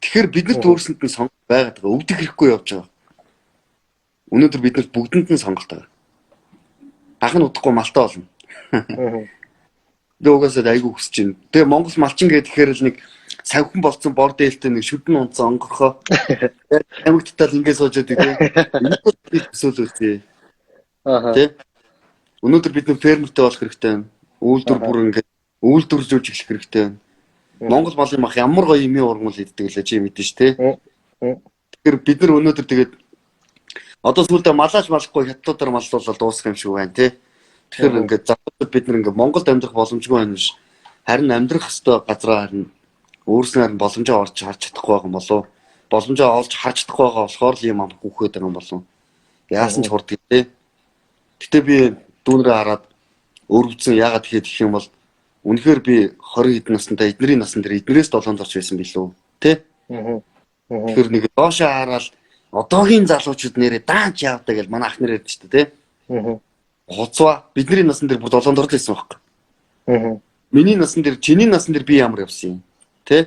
Тэгэхээр бид нар төөрсөнд нь сонголт байгаад байгаа. Өвдөх хэрэггүй явж байгаа. Өнөөдөр бид нар бүгдэнд нь сонголт байгаа. Ах нь удахгүй малтаа болно. Дөөсөө айгүй хүсэж байна. Тэгээ Монгол малчин гэхээр л нэг савхан болцсон бор дээлтэй нэг шүдэн унцсан онгорхоо. Амьгдтал ингэ суужаад идэв. Эсвэл үгүй. Тэ? Өнөөдөр бид нэг фермертэй болох хэрэгтэй байна. Үйлдвэр бүр ингэ үйлдвэрлэж эхлэх хэрэгтэй байна. Монгол малын мах ямар гоё имийн ургамал иддэг лээ чи мэдэн ш тэ. Тэгэхээр бид нар өнөөдөр тэгээд одоо сүүлдээ малааж малахгүй хятадуудаар маллуулаад дуусах юм шиг байна тий. Тэгэхээр ингээд залуучууд бид нар ингээд Монголд амьдрах боломжгүй байна ш. Харин амьдрах хэвээр газраа харин өөрснөө харин боломжоо орж харж чадахгүй байгаа юм болов. Боломжоо олж харж чадахгүй байгаа болохоор л юм амх хүүхэд байгаа юм болов. Яасан ч хурдаг тий. Гэтэ би дүүнрээ хараад өрөвдсөн яагаад тэгэхэд гэх юм бол үнэхээр би 20 хэд настай эднэрийн насн дээр эднэрээс 7-д орч байсан билүү тий. Тэгэхээр нэг доошоо хараад одоогийн залуучууд нэрээ даанч явдаг гэж манай ах нар ярьдаг шүү дээ тий. Хоцва бидний насн дээр бүр 7-д орж байсан байхгүй. Миний насн дээр чиний насн дээр би ямар явсан юм тий.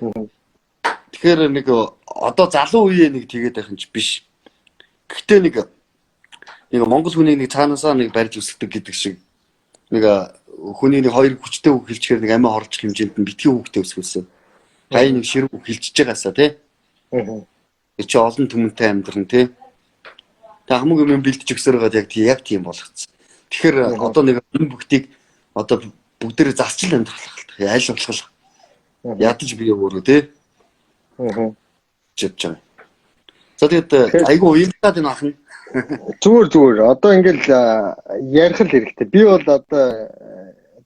Тэгэхээр нэг одоо залуу үеэ нэг тэгээд байх юм чи биш. Гэхдээ нэг Монгол хүний нэг цаанаасаа нэг барьж үсгдэг гэдэг шиг нэг хүний нэг хоёр хүчтэй үг хэлчихээр нэг амиа хорчих хэмжээнд нь битгий хүүхдээ өсгүүлсэн. Хай нэг ширэг үг хэлчихэж байгаасаа тий. Чи олон түмэнтэй амьдран тий. Та хамаг юм бэлдэж өгсөр байгаа яг тийм болгоцсон. Тэгэхээр одоо нэг энэ бүгдийг одоо бүгдээрээ засчил амьдрах хэрэгтэй. Аль болох ядаж бие өөрөө тий. Чивч байгаа. За тэгээд айгүй уянгаад энэ ахна. Зүгээр одоо ингээл ярих л хэрэгтэй. Би бол одоо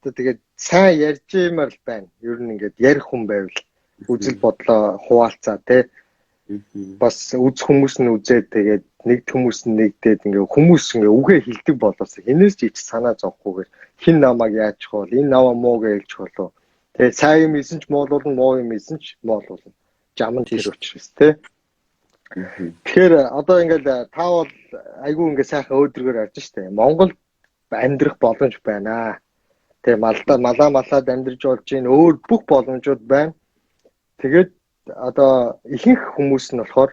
тэгээд сайн ярьж юмар л байна. Ер нь ингээд ярих хүн байвал үзэл бодлоо хуваалцаа тий. Бас үз хүмүүс нь үзээд тэгээд нэг хүмүүс нь нэгдээд ингээ хүмүүс ингээ үгээ хилдэг болоосоо хинээс ч ич санаа зовхгүйгээр хин намайг яачих бол энэ наваа муу гэж болов. Тэгээд сайн юм исэн ч моолуулна, муу юм исэн ч моолуулна. Жам нь тэр учраас тий. Тэгэхээр одоо ингээл та бол айгүй ингээ сайхан өөдрөгөр харж штэ. Монголд амьдрах боломж байна. Тэгээ малаад амьдарч болж ийн өөр бүх боломжууд байна. Тэгээд одоо ихэнх хүмүүс нь болохоор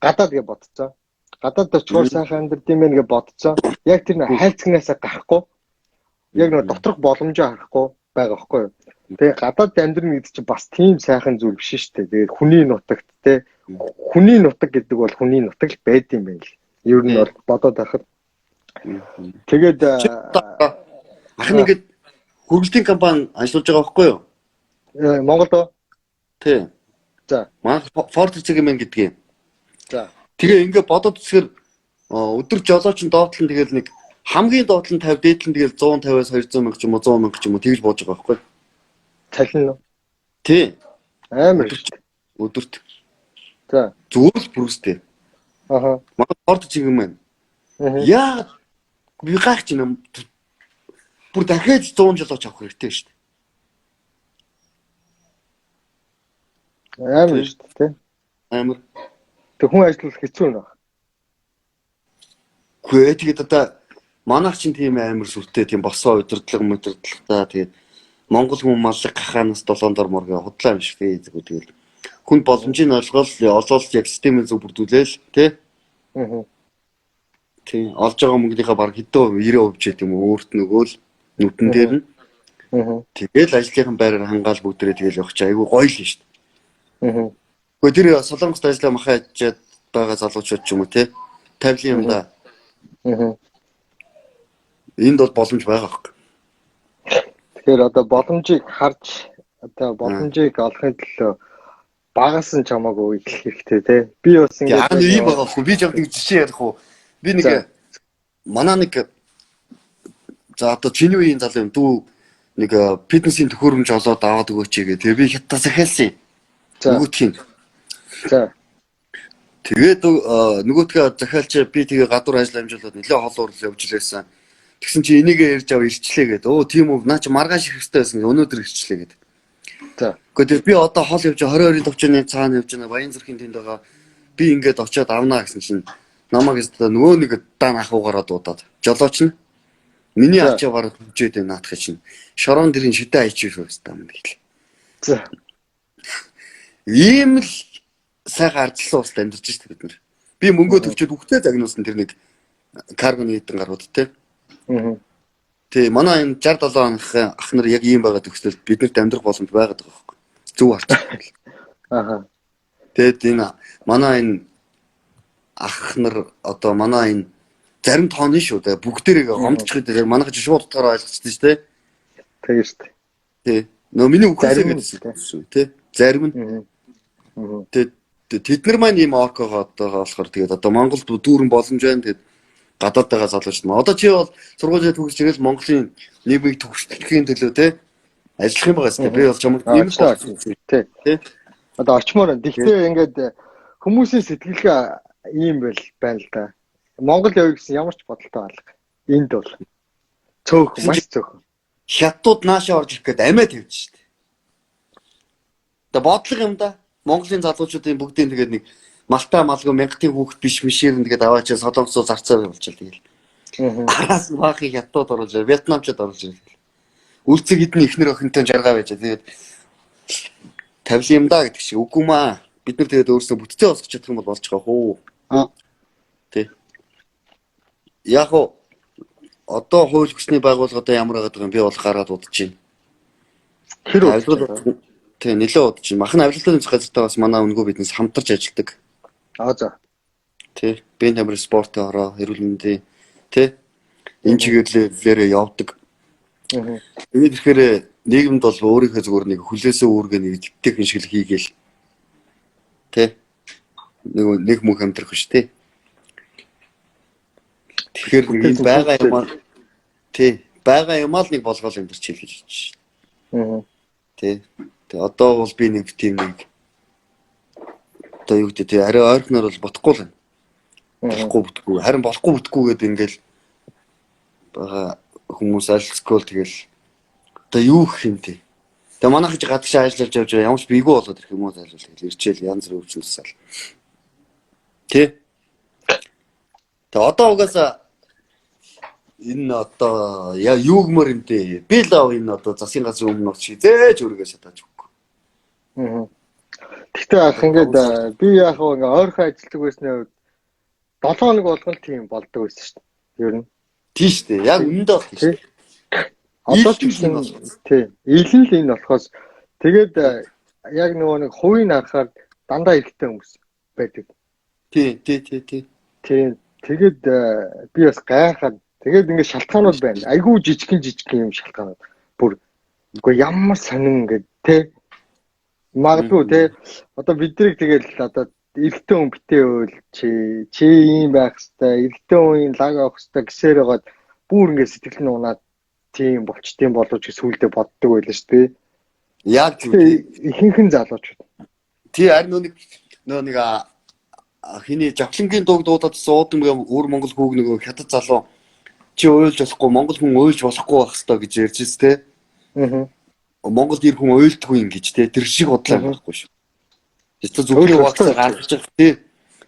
гадаад гэж бодцоо. Гадаад очоор сайхан амьдрд юм байна гэж бодцоо. Яг тэр хайцагнаасаа гарахгүй. Яг нэг доторх боломжоо харахгүй байгаа байхгүй юу? Тэгээ гадаад амьдрын гэдэг чинь бас тийм сайхан зүйл биш шүү дээ. Тэгээд хүний нутагт те хүний нутаг гэдэг бол хүний нутаг л байд юм байна л. Ер нь бол бодоод байхад. Тэгээд ах ингээд хөргөлтийн компани ажиллаж байгаа байхгүй юу? Монголд. Тий. За. Манай Ford Segment гэдгийг. За. Тэгээ ингээд бодоод үзэхээр өдөр жолооч нь доотлон тэгэл нэг хамгийн доотлон 50 дээдлэн тэгэл 150-аас 200 мянга ч юм уу 100 мянга ч юм уу тэгж бууж байгаа байхгүй юу? Цалин уу? Тий. Амар өдөрт. За. Зүгээр л бүрүстэй. Аха. Манай орд чиг юм байна. Яа би гайхаж байна. Бүр дахиад 100 жил оч авах хэрэгтэй шүү дээ. Амар шүү дээ. Амар. Тэг хүн ажиллах хэцүү нэ. Гүй тэгээд одоо манайх чинь тийм амар сүртэй тийм босоо удирдлага тэгээд Монгол хүн маллаг гахаанаас 7 дор моргийн худлаа юм шиг тэгээд хүн боломжийг олгоод олоод яг системийг зөв бүрдүүлээл тий. Тийм олж байгаа мөнгөнийхөө баг хэдэн 90% ч гэдэм өөрт нөгөө л нүдэн дээр нь. Тэгэл ажлынхан байраар хангаал бүгдрээ тэгэл явах чи айгүй гоё л нь шүү дээ. Гэхдээ тэр Солонгост ажиллаа махаа ячаад байгаа залуучууд ч юм уу тий 50 юм да. Энд бол боломж байгаа хэрэг. Тэгэхээр одоо боломжийг харж одоо боломжийг олохын төлөө багаас нь чамаагүй их хэрэгтэй тий. Би бас ингээд ийм байгаа байхгүй. Би жоо нэг жишээ ярих уу. Би нэг манай нэг за одоо чиний үеийн залуу юм дүү нэг фитнесийн төхөөрөмж олоод аваад өгөөч гээ. Тэгээ би хятад захиалсан. Нөгөөтхийн. За. Тэгээд нөгөөтгөө захиалч би тэгээ гадуур ажил амжуулаад нэлээ хол уурал явж лээсэн. Тэгсэн чи энийгээ ярьж ав ирчлээ гээд. Өө тийм үү наа чи маргааш ирэх хэрэгтэй байсан. Өнөөдөр ирчлээ гээд. За. Гэхдээ би одоо хол явж 22-ын төвчний цаана явж байна. Баян зүрхийн тэнд байгаа. Би ингээд очиод авнаа гэсэн чинь намайг нөгөө нэг даан ахуугаараа дуудаад. Жолооч нь миний ачаагаар хөвчөөд байна наадах чинь. Шорон дэрийн шидэ айчих шүү дээ юм гээл. За. Ийм л сайхан ардлсан ууст амьдарч шүү дээ бид нар. Би мөнгөө төвчөөд үхтэй загнуулсан тэр нэг карбоны хэдэн гарууд те. Тэ манай энэ 67 оных ах нар яг ийм байгаа төгсөл биднэрт амьдрах боломж байгаад байгаа байхгүй. Зүг харчих. Аха. Тэгээд энэ манай энэ ах нар одоо манай энэ зарим тооны шүү дээ. Бүгдээрээ гомдчих гэдэг яг манайх ч шууд утгаараа ойлгочтой шүү дээ. Тэгээ шүү дээ. Тий. Нөө миний үхсээ гэсэн шүү тий. Зарим нь. Тэгээд тэд нар маань ийм оркогоо одоо болохоор тэгээд одоо Монголд дүүрэн боломж байна. Тэгээд гадаад байгаа залууч нь. Одоо чи бол сургуулиа төгсөж ирэл Монголын нийгмийг төгсгөхийн төлөө тий ажиллах юм байгаас би бол чамд нэмэлт тий. Одоо очмоор байна. Гэхдээ ингээд хүмүүсийн сэтгэлгээ ийм байна л да. Монгол явъя гэсэн ямар ч бодолтой алга. Энд бол цөөх маш цөөх. Хятадууд наашаа орж ирэх гээд амиа тавьж штэ. Одоо бодлого юм да. Монголын залуучуудын бүгдийн тэгээд нэг малтай малгүй мянгатын хүүхэд биш мишээр тэгээд аваачаа солонгосоо зарцаар болж л тэгэл. Араас нь баахыг хятадууд оруулж ирээ, вьетнамчууд оруулж ирээ. Үлцэг хідний ихнэр охинтой жаргаа байж тэгээд тавил юм да гэдэг шиг үгүй маа. Бид нар тэгээд өөрсдөө бүтцээ олгох чадах юм бол болж байгаа хөө. Тэ. Яг оо одоо хууль хүчний байгууллагуудаа ямар байгаад байгаа юм би бол гараад удаж байна. Тэр удаа тий нэлээд удаж байна. Махан авилгалын газартаа бас манай өнгөө биднес хамтарч ажилладаг. За. Тий бие тамир спортын ороо эрүүл мэндийн тий энэ чиглэлээр явдаг. Тэгээд ихээр нийгэмд бол өөрийнхөө зүгээр нэг хүлээсээ үүргээ нэг дэвтэх юм шиг л хийгээл. Тэ. Нэг мөнх амьдрах биш тий. Тэгэхээр нэг байгаа юм аа тий байгаа юм аа л нэг болгоол амьдарч хэлж байна. Тий. Тэгээ одоо бол би нэг тийм нэг одоо юу гэдэг тий арай ойрхоноор бол бодохгүй л байна. Болохгүй бүтггүй харин болохгүй бүтггүй гэдэг ингээл бага хүмүүс альцгүй тэгэл одоо юу гэх юм тий. Тэгээ манайх ч гадагшаа ажиллаж явж байгаа ямар ч бийгүү болоод ирэх юм уу зайлвал тэгэл ирчээл янз бүр өвчнөсөл. Тий. Тэгээ одоо угаасаа энэ одоо яа юу гэмээр юм дээ. Би л энэ одоо засгийн газрын өмнө очиж зээж өөрийгөө шатааж өгөхгүй. Гэхдээ ах ингээд би яг ингээ ойрхон ажилладаг байсны үед 7 хоног болгон тийм болдог байсан шүү дээ. Ер нь. Тийм шүү дээ. Яг үнэндээ бол тийм шүү дээ. Одоо ч гэсэн тийм. Илэн л энэ болохоос тэгээд яг нөгөө нэг хувийн харахаар дандаа эрэгтэй хүмүүс байдаг. Тийм. Тийм. Тэгээд би бас гайхаад тэгээд ингээд шалтгаанууд байна. Айгүй жижигхэн юм шалтгаанууд. Бүр үгүй ямар сонин ингээд тий. Магадгүй тий. Одоо биднийг тэгээд одоо эрэгтэй хүн битээвэл чи ийм байх хэвээр эрэгтэй хүн лаг авах хэвээр гэсээр байгаад бүр ингээд сэтгэл нь унаад тийм болчтiin болооч гэж сүулдэ боддог байлаа шүү дээ. Яг ихэнхэн залуучууд. Тий харин нэг хиний Жавхлангийн дууг дуудаад суудан өөр Монгол хүүг нөгөө хятад залуу чи уйлж болохгүй Монгол хүн уйлж болохгүй байх ёстой гэж ярьж ирсэн те. Аа. Монгол ир хүн уйлдгүй юм гэж те. Тэр шиг бодлоо байхгүй шүү. Эсвэл зүгний угаагч гаргаж явах те.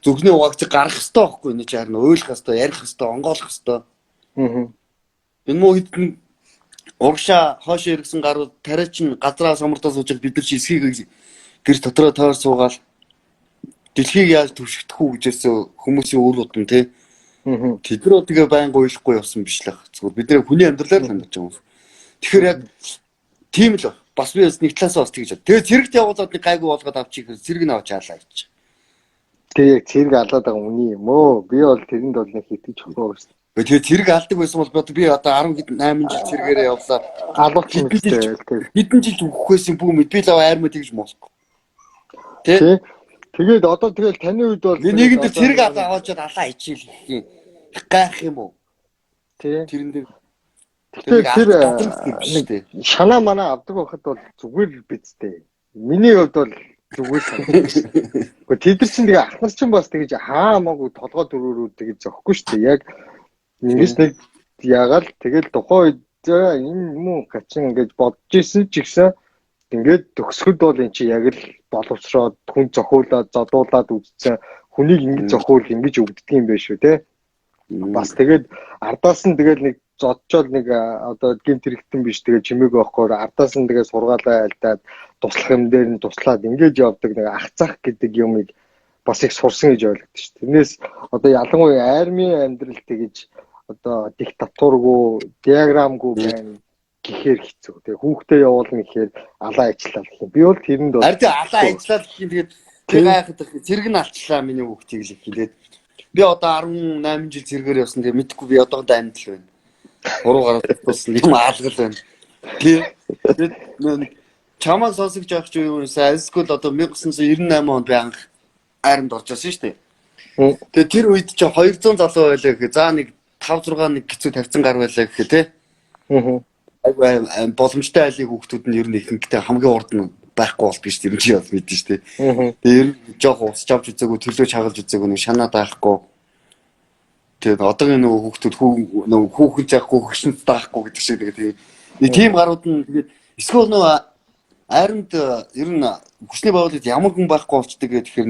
Зүгний угаагч гарах ёстой байхгүй энэ чи харин уйлах ёстой, ярих ёстой, онгойлох ёстой. Аа. Энэ муу хэдэн урагшаа хойш иргсэн гарууд тариа чин газраа самартаа суужих бид нар чи эсхийг гэр дотроо тойр суугаал дэлхийг яаж түвшигдэх үү гэжээс хүмүүсийн үр удам те. Тэд нар тэгээ байнга уйлахгүй явсан биш л ах. Зүгээр бид нэр хүний амьдралаар л хандж байгаа юм. Тэгэхээр яг тийм л бас би нэг талаасаа бас тэгж. Тэгээ цэрэгт явуулаад нэг гайгүй болгоод авчих цэрэг нь авч хаалаа гэж. Тэгээ цэрэг алаад байгаа үний юм өө. Би бол тэрэнд бол нэг итгэж өгөө шүү. Тэгээ цэрэг алдаг байсан бол би одоо 18 жил цэрэгээрээ явлаа. Алуучин хэдэн жил өгөхөөс юм бүү мэд би л айрмаа тэгж моско. Тэ? Тэгээд одоо тэгэл таны үед бол нэг энэ цэрэг аваачаад алаа ичээл гэх юм. Гайх юм уу? Тэ. Тэрэн дээр тэр шанаа манаа авдаг байхад бол зүгээр бидтэй. Миний хувьд бол зүгээр санагдав. Гэхдээ тэд нар чинь тэгээ ах нар чинь бас тэгэж хаамаагүй толгой дөрөөрөө тэгэж зөхгүй шүү дээ. Яг нэгээс нэг ягаал тэгэл тухайн үед энэ юм уу гачин ингэж бодож исэн ч гэсэн ингээд төгсгöd бол эн чи яг л боловсроод хүн зохиулаад зодуулаад үзсэн хүнийг ингэж зохиул ингэж өгдөг юм байна шүү те. Бас тэгээд ардаас нь тэгэл нэг зодчоод нэг одоо гинт хэрэгтэн биш тэгээ чимээг байхгүй ардаас нь тэгээ сургаалаа альдаад туслах юм дээр нь туслаад ингэж явдаг нэг ах цах гэдэг юмыг бас их сурсан гэж ойлгодог шүү. Тэрнээс одоо ялангуяа армийн амьдрал тэгэж одоо диктатургүй диаграмгүй байна гэхээр хэцүү. Тэгээ хүүхдээ явуулна гэхээр алаа ажиллаа гэх юм. Би бол тэрэнд бол алаа ажиллаа гэх юм тэгээд тэр гайхад зэрэг нь алчлаа миний хүүхдийг л хэлээд би одоо 18 жил зэрэгээр явсан тэгээ мэдхгүй би одоохондоо амьд л байна. Уруу гараад туссан юм аалгал байна. Тэгээд чамаа сонсогч явах ч юу юмсаа эсвэл одоо 1998 онд би анх айрамд орж ирсэн шүү дээ. Тэгээд тэр үед чи 200 залуу байлаа гэхэд за нэг 5 6 нэг хэцүү тавьсан гар байлаа гэхэд те. Боломжтой айлын хүүхдүүд нь ер нь ихэнхдээ хамгийн урд нь байхгүй болдго шүү дээ. Ер нь чи бол мэдэн шүү дээ. Тэгээд ер нь жоох усч авч үзээгүй төлөөч хагалж үзээгүй нэг шанаа даахгүй. Тэгээд одоогийн нөгөө хүүхдүүд нөгөө хүүхэн заахгүй хөшнөд даахгүй гэдэг шиг тэгээд нэг тийм гарууд нь тэгээд эсвэл нөгөө айрамд ер нь хүчний байгууллагад ямар хүн байхгүй болчдөг гэхээр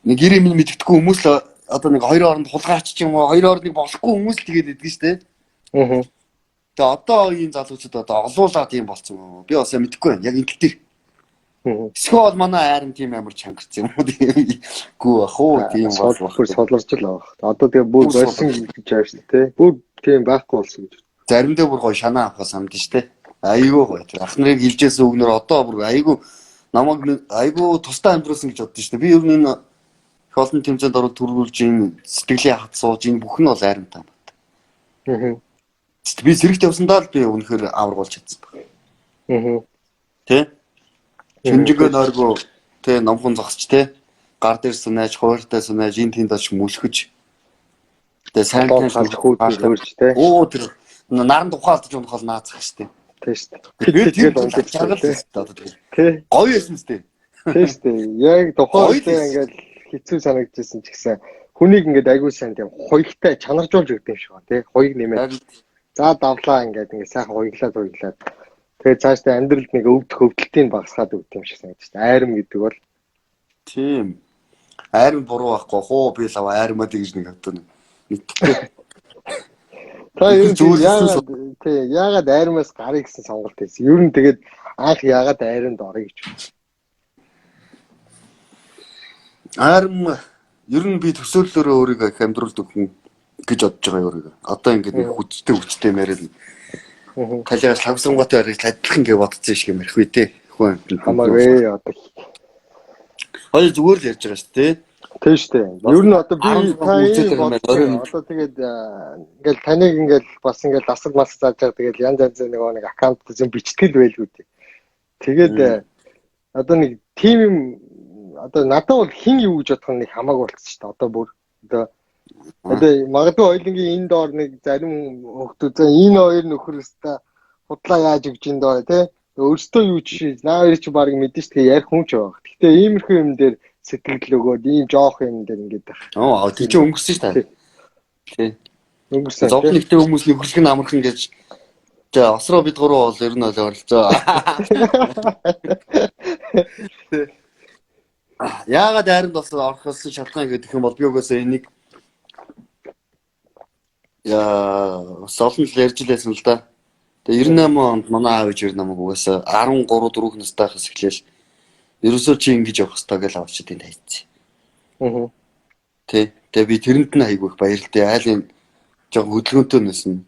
нэг ирэм мэддэхгүй хүмүүс л одоо нэг хоёр хооронд хулгайч ч юм уу хоёр хооронд болохгүй хүмүүс л тэгээд идэг шүү дээ. Тэгээ одоо энэ залуучууд одоо олуулаад юм болцсон юм. Би бас мэдэхгүй байна. Яг энэ төр. Эсвэл манай айрам тийм амар чангарсан юм уу? Гүү ах уу тийм болохоор солорч л авах. Одоо тэгээ бүр болсон гэж байгаа шүү дээ. Бүр тийм байхгүй болсон гэж. Заримдаа бүр гоё шанаа авахаас хамдсан шүү дээ. Айгүй гоё. Ах нарыг хилжсэн үгнэр одоо бүр айгүй намайг айгүй тустай амьдруулсан гэж боддоо шүү дээ. Би ер нь энэ олон тэмцээнд ороод төрүүлж ин сэтгэлийн хат сууж ин бүх нь бол айрамтай байна. Би зэрэгт явсандаа л би үнэхээр аваргуулж чадсан байна. Тэ? Шинжигөө нойргоо тэ номхон зогсч тэ гар дээр сунаж хууртай сунаж ин тэнд очиж мүлхэж тэ сайн талж хөөж тэ. Оо тэр наран тухаалдаж унах бол наацах штэ. Тэ штэ. Тэгээд жаргал одоо тэ. Гоё байсан штэ. Тэ штэ. Яг тухаалдаа ингээл хэцүү санагдчихсэн ч гэсэн хүнийг ингээд айгүй сайн тийм хоёртай чанаржуулж өгдөг юм шиг байна тий. Хоёрыг нэмээд за давлаа ингээд сайхан хоёглаад. Тэгээ цаашдаа амьдралд нэг хөвдөлтийг багасгаад өгдөг юм шиг санагдчих. Айрам гэдэг бол тийм. Айрам буруу байхгүй хоо би л айрамаа гэж нэг хатуу мэдтээ. Та яагаад айрамаас гарыг гэсэн сонголт хийсэн. Ер нь тэгээд анх яагаад айрамд орё гэж байна. Айрам ер нь би төсөөллөөрөө өөрийгөө их амьдруулдаг хүн гэж бодож байгаа өөрийгөө. Одоо ингээд нэг хүчтэй мэрэл талиас лавсангаатай арил адилхан гэж бодсон шиг юм ярих үү те. Хүн хамаагүй одоо хоёр зүгээр л ярьж байгаа шүү дээ. Тийм шүү дээ. Ер нь одоо би одоо тэгээд ингээл таныг ингээл бас ингээл дасгал мас зааж байгаа тэгээд янз янз нэг аккаунт зэн бичтгэл байлгүй дээ. Тэгээд одоо нэг тим юм одоо надад бол хин юу гэж бодох нэг хамаагүй болчихсон шүү дээ. Одоо бүр одоо магадгүй ойлонгийн энэ доор нэг зарим хүмүүс энэ хоёр нөхрөөстэй худлаа яаж өгч ин доо тий. Өөртөө юу чи наа хоёр чи баг мэдэн шүү дээ ярих хүн ч байгаа. Гэхдээ иймэрхүү юм дээр сэтгэл өгөөд ийм жоох юм дээр ингээд тий чи өнгөрсөн шүү дээ. Тий. өнгөрсөн. Зовлонтой хүмүүс нөхөрлөх нь амархан гэж за осроо бид гурав бол ер нь бол оролцоо. Яагаад айранд бас орохсон шалтгаан гэдэг юм бол би угаасаа энийг бас олон жил ярьж лээсэн л да. Тэгээ 98 онд манай аав ээж намайг угаасаа 13 4 настайхаас эхлээл ерөөсөө чи ингэж явах хэрэгтэй гэж авчид энэ хайцсан. Тий. Тэгээ би тэрэнд нь айгүй их баярлалтай. Айлын жоо хөдөлгөөнтэй нэсэн.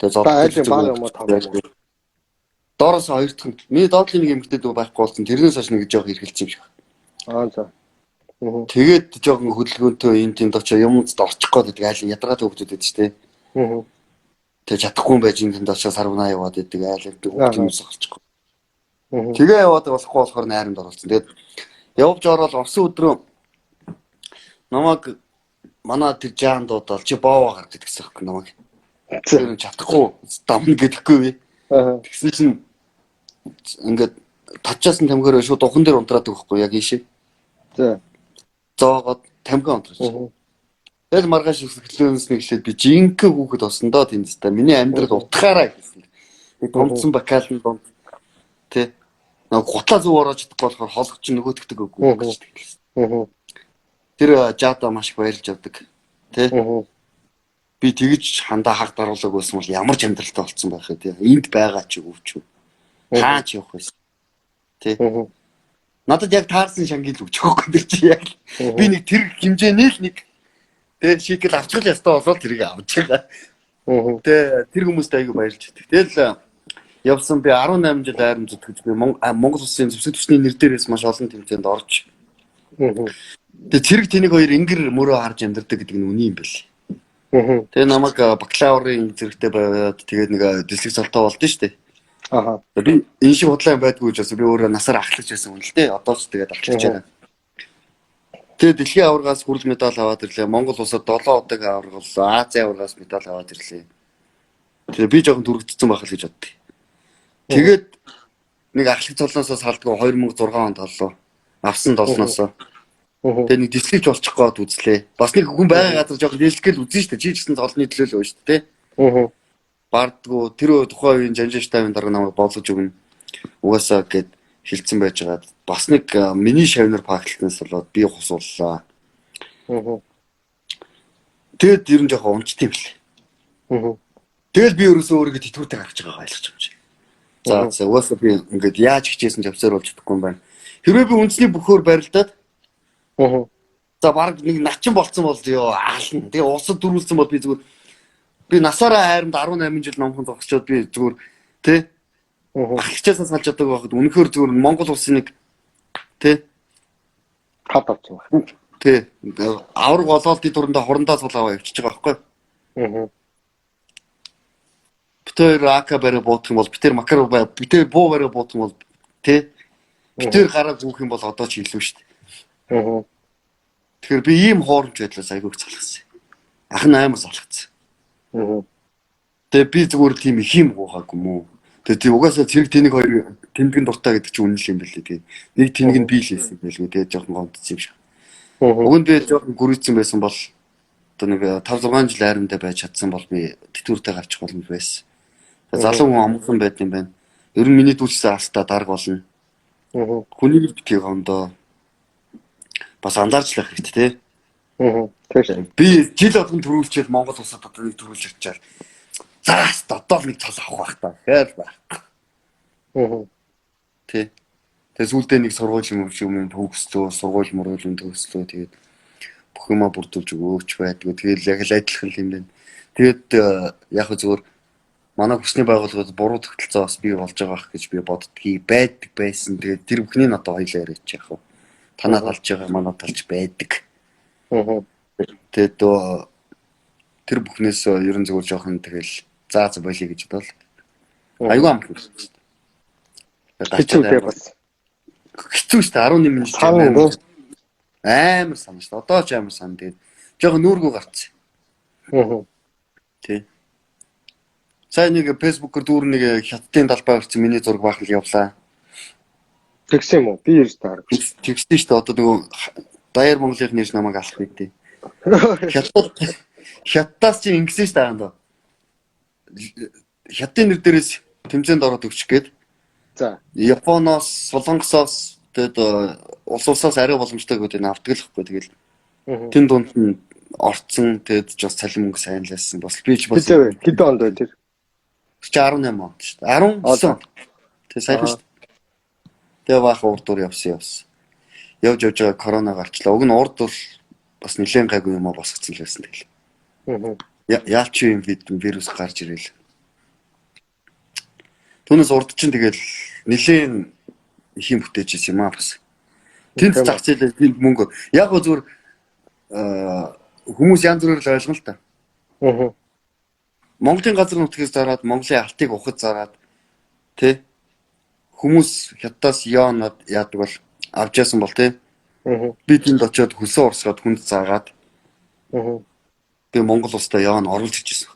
Тэгээ айлын баг юм уу тавьсан. Доороос хоёр дахь нь миний доотлын нэг эмэгтэй дүү байхгүй болсон. Тэрнээс хойш нэг жоох хэрхэлж юм шиг. За. Тэгээд жоохон хөдөлгөөнтэй энэ тийм очоо юмд орчих гээд айлын ядаргаад хөвгдөд байдаг шүү дээ. Тэгээ чадахгүй юм байж энэ очоо сарвнаа яваад байдаг айлын хүмүүс орчихгүй. Тэгээ яваад болохгүй болохоор найрамд оролцсон. Тэгээд явж ороод орсон өдрөө намайг манай тэр жаан дуудаад чи боовоо гар гэдэгсэн хэрэг намайг. Тэр чадахгүй дамна гэдэхгүй би. Тэгсэн чинь ингээд тачаас нь тамхиороо шууд духан дээр унтраад өгөхгүй яг ийшээ. За. Зоогоод тамхи унтраач. Тэгэл маргааш өсгөлөөс нэг хэлээд би жинхэнэ хүүхэд болсон доо тэнд та миний амьдрал утгаараа гэсэн. Нэг томцсон бакалын донд тий. Нэг гутлаа зүг ороож чадахгүй болохоор холгоч нөгөөтгдөг үгүй гэж хэлсэн. Тэр жаата маш их баярлж авдаг. Тий. Би тэгж хандаа хаг даруулаг байсан бол ямар ч амьдралтай болцсон байх вэ тий. Энд байгаа ч өвч. Хаа ч явах байсан. Тий. Надад яг таарсан шангил өгч өгөхгүй тэр чи яг. Би нэг тэр хэмжээний нэг тий шийдэл авчих ястай болоод тэрийг авч байгаа. Тий тэр хүмүүст айгүй баярлж байдаг. Тэгэл явсан би 18 жил айрам зүтгэж би Монгол Улсын зэвсэг түвшний нэр дээрээс маш олон тэмцээнд орж. Тэгээ зэрэг тэнийг хоёр ингэр мөрөө харж амьдардаг гэдэг нь үний юм бэл. Тэгээ намайг бакалаврын зэрэгтэй байгаад тэгээд нэг дислэг салтаа болдсон шүү дээ. Би энэ шиг худлаа байдгүй ч бас би өөрөө насаар ахлагч байсан хүн л дээ. Одоо ч тэгээд ахлагч байна. Тэгээд дэлхийн аваргаас хүрэл медаль аваад ирлээ. Монгол улсад 7 удааг аваргал, Азийн аваргаас медаль аваад ирлээ. Тэгээд би жоохон дүрэгдсэн байх л гэж боддоо. Тэгээд нэг ахлагч цолноосоо салдгүй 2006 онд боллоо. Авсан долноос. Тэгээд нэг дислэгч болчих гээд үзлээ. Бас нэг хүн байгаа газар жоохон дислэгэл үзэн шүү дээ. Чи ч гэсэн цолны төлөө л өө шүү дээ. Бардгуу тэр тухайн үеийн жанжин штабын дарга намайг боолгож өгнө. Угаасаа гэд хилцэн байж байгаа. Бас нэг миний шавнар пакталтнаас болоод би хусууллаа. Тэгэд ер нь жоохон унцт юм лээ. Тэгэл би ерөөсөө өөрийгөө тэтгүүртэй гаргаж байгааг ойлгож байгаа юм шиг. За угаасаа би ингээд яаж хичээсэн ч авсаар болж чадахгүй юм байна. Хэрвээ би үндэсний бөхөөр барилдаад за баг нэг начин болцсон бол ёо аална. Тэгээ усад дөрүүлсэн бол би зүгээр би насаараа хайрамд 18 жил номхон зогсчод би зүгээр тий хичээсэн салж чаддаг байхад үнэхээр зүгээр Монгол улсын нэг тий хад авсан байна. Тий авраг болоод die дурандаа хурандаа суулгаа явчихж байгаа байхгүй. Битээр ака барай буутах юм бол битээр макар битээр буу барай буутах юм бол тий битээр гараа зүүх юм бол одоо ч илүү шүү дээ. Тэгэхээр би ийм хооромж байдлаас айгүйх залхсан. Ах нь амар залхсан. Тэгээ би зүгээр тийм их юм гоохаагүй мүү. Тэгээ угаасаа зэрэг тэнийг хоёр тэмдгэн дуртай гэдэг чинь үнэн л юм билээ тэгээ. Нэг тэнийг нь би л хийсэн байлгүй тэгээ жоохон гомдсон юм шиг. Уг нь би жоохон гүрийцсэн байсан бол одоо нэг 5 6 жил айрамдаа байж чадсан бол би тэтгүүртэй гарчих болно байсан. Залуу хүн амархан байд юм байна. Ер нь миний дүүчсэн астаа дарга болно. Хүний битгий гомдоо бас анзаарчлах хэрэгтэй тий. Би жил болгон төрүүлчихэд Монгол улсад одоо нэг төрүүлж ирчээр заас одоо л нэг цол авах байх та гэхээр байна. Тий. Тэгээ сүүлдээ нэг сургуулийн юм төгслөө, сургууль мөрөөлөн төгслөө тэгээд бүх юмаа бүрдүүлж өгөөч байдгүй. Тэгээд яг л адилхан юм байна. Тэгээд яг зүгээр манай хүчний байгууллагууд буруу тогтолцоо бас бий болж байгаа гэж би боддгийг байдаг байсан. Тэгээд тэр бүхний нь одоо хоёлаа яриач яах вэ? Танаа талж байгаа, манай талж байдаг. Тэгээд тэр бүхнээс ерөн зүгээр жоохон тэгэл зааз болиё гэж бодвол айгүй амархан шүү дээ. Хэцүү бас. Хэцүү шүү дээ 11 минут амар санаа шүү дээ. Одоо ч амар санаа. Тэгээд жоохон нүүргүү гарцсан. Тий. Сайн нэг фэйсбүүкээр дүүр нэг хятадын талбай орсон миний зураг баахал явлаа. Тэгсэн юм уу? Би ерөөс таарахгүй. Тэгсэн шүү дээ. Одоо нөгөө Даяар Монголын нэрс намайг алах байдیں۔ Хятадаас чи ингэсэн шүү дээ андаа. Хятадын нэр дээрээс тэмцээнд ороод өгчих гээд. За. Японоос, Солонгосоос тэгээд улс улсаас арай боломжтойгүүд энэ авдаг л хэвгүй. Тэгэл тэн дунд нь орцсон тэгээд ч бас цалин мөнгө сайн лээсэн. Бас би ч бас хэд онд бай тэр? 18 онд шүү дээ. 19 онд. Тэгээд сайн шүү дээ. Тэгээ баахан урд дуур явсан. Явж байгаа корона гарчлаа. Уг нь урд бол бас нэлээд гайгүй юм а босгоцсон л байсан тэгэл. Яалч юм вирус гарч ирэл. Түүнээс урд чинь тэгэл нэлээд их юм бүтээж ирсэн юм а бас. Тэнд зах зээлээ тэнд мөнгө. Яг гоо зүгээр хүмүүс янз бүрээр л ойлгоно л та. Монголын газар нутгээс зараад Монголын алтыг ухаж зараад тий хүмүүс хятадаас яонод яадаг бол авч яасан бол тий. Би тэнд очиод хөлсөө урсгаад хүнд заагаад. Тэгээ Монгол улстай яон оруулж ичсэн.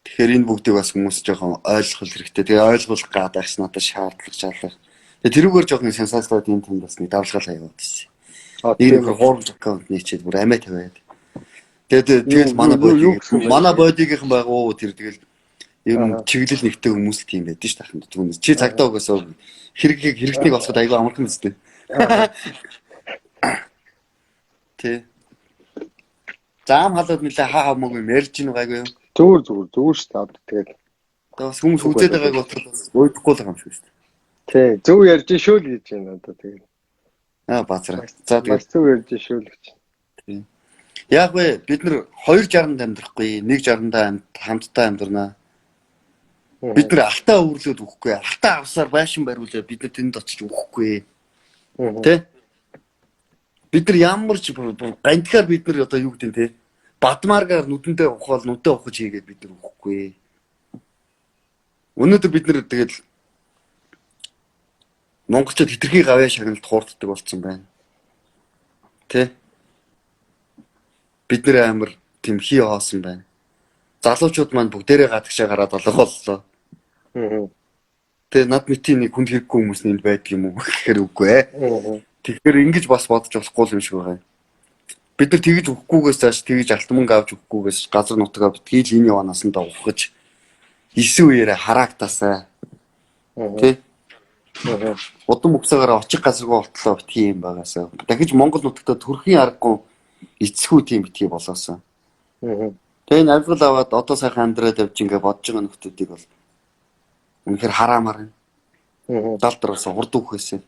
Тэгэхээр энэ бүгдийг бас хүмүүс жоохон ойлгох хэрэгтэй. Тэгээ ойлгох гадаагч надад шаардлага. Тэгээ тэрүүгээр жоохон сенсацлаад энэ тэнд бас нэг давлгаал яваад ирсэн. Энэ хуурамч аккаунт нээчээд бүр амиа тавиад. Тэгээд манай бодигийнхан байгуу тэр тэгэл юм чиглэл нэгтэй хүмүүс л тийм байдаг ш тахын түүнээс чи цагтаа угаасаа хэрэгтнийг олоход аягүй амархан үстэй. Тэ. Заам халууд нэлээ хаа хамаагүй ярьж ийн байгаагүй юу? Зүгээр ш та тэгээд. Бас хүмүүс үзээд байгааг бодлоо уйдахгүй л юм шүү дээ. Тий, зөв ярьж шүү л гэж байна одоо тэгээд. Баазар. За тэгээд зөв ярьж шүү л гэж. Тий. Яг вэ бид нар 260-д амьдрахгүй 160-д хамтдаа амьдрнаа. Бид нар алтаа өвөрлөөд өгөхгүй. Алтаа авсаар байшин бариулаад бид нар тэнд очиж өгөхгүй. Тэ? Бид нар ямар ч гантхаар бид нар одоо юу гэдэг те бадмааргаар нүдэндээ ухаал нүдээ ухаж хийгээд бид нар өгөхгүй. Өнөөдөр бид нар тэгэл монголчууд хитрхи гавьяа шагналд хуурддаг болсон байна. Тэ? Бид нар амар тэмхий хоосон байна. Залуучууд маань бүгдээрээ гадагшаа гараад олголлоо. Тэгээ над мэтийн нэг хүнд хэрэггүй хүмүүс нэнд байдаг юм уу гэхээр үгүй ээ. Тэгэхээр ингэж бас бодож болохгүй юм шиг байгаа. Бид нар тэгж өгөхгүйгээс цааш тэгж алт мөнгө авч өгөхгүйгээс газар нутгаа битгий л энэ яваанасандаа ухаж 9 үеэрээ хараагдасаа. Тэ? Удам угсаагаараа очих газаргүй болтлоо битгий юм байгаасаа. Дахиж Монгол нутагтаа төрхийн аргагүй эцсгүй тийм битгий болоосаа. Тэгээ энэ авирал аваад одоо сайхан амьдраад явж ингээ бодож байгаа нөхдүүдийг бол үнэхээр хараамаар байна. Далдраас урд үхээсээ.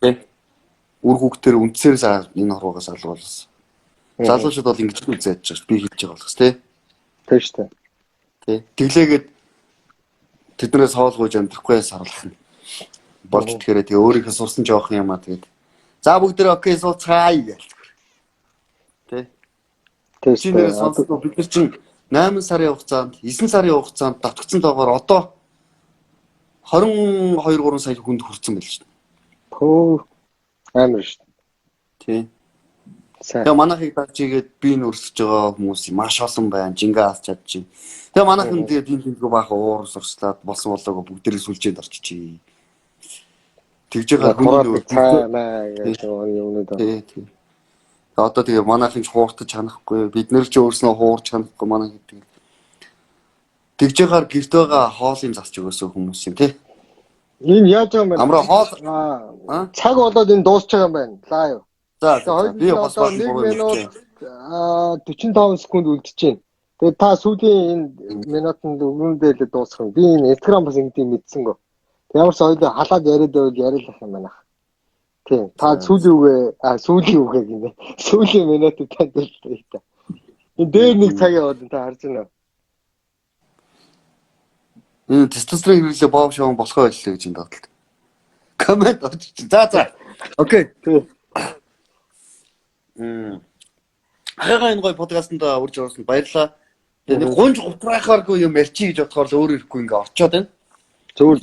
Тэ? Үр хүүхдээр үндсээрээс энэ хорвоогоос алгуулсан. Залуучууд бол ингэж үзээд байгаа шүү. Би хэлж байгаа болохс тий. Тийм шүү дээ. Тий. Тэглээгээд тэднээс хоолгойж амьдрахгүй сарлах нь. Болж тэгэхээр тэгээ өөрийнхөө сурсан жоох юм аа тэгээд. За бүгдээ окей сууцгаая гэж. Тий. Тэжнээс сонсдог бид нар чинь 8 сарын хугацаанд 9 сарын хугацаанд давтгцсан тоогоор одоо 22-3 сая хүнд хүрсэн байл шүү дээ. Хөө амар шүү дээ. Тий. Тэгээ манайхыг дагж игээд би нүрсэж байгаа хүмүүс маш олон байна. Жингээ алж чадчих. Тэгээ манайхан тэгээд энэ тэмдгүү баахан уур сурчлаад болсон болоогоо бүгдээрээ сүлжээнд орчихъя. Тэгж байгаа хүмүүс таймаа гэж юмнууд. Тий. Одоо тэгээ манайхын ч хууртаж чанахгүй. Бид нэр ч өөрснөө хуурч чанахгүй манай гэдэг. Тэгж ягаар гэрт байгаа хоолыг засч өгөөсөө хүмүүс юм тий. Энэ яаж байгаа юм бэ? Амраа хоол цаг болоод энэ дуусч байгаа юм байна. Лайв. За би бас 1 минут 45 секунд үлдчихээн. Тэгээд та сүүлийн энэ минутанд өгөөндөө л дуусгах юм. Би энэ Instagram бас ингэдэг мэдсэнгөө. Ямар ч ойлоо халаад яриад байвал яриалах юм байна. Тийм. Та сүүлийн үгээ гинэ. Сүүлийн минутыг танд хэлээ та. Энэ дээр нэг цаг яваад та харж байна уу? Энэ тестостерон хэрэглээ боо шоу болохоо байлаа гэж энэ бодлоо. Коммент очиж. За. Окей. Хаягаа энэ гоё подкастт урьж орсон баярлалаа. Тэгээ нэг гунж утрахааргүй юм ярьчих гэж бодохоор л өөр ирэхгүй ингээ очиод байна. Зөв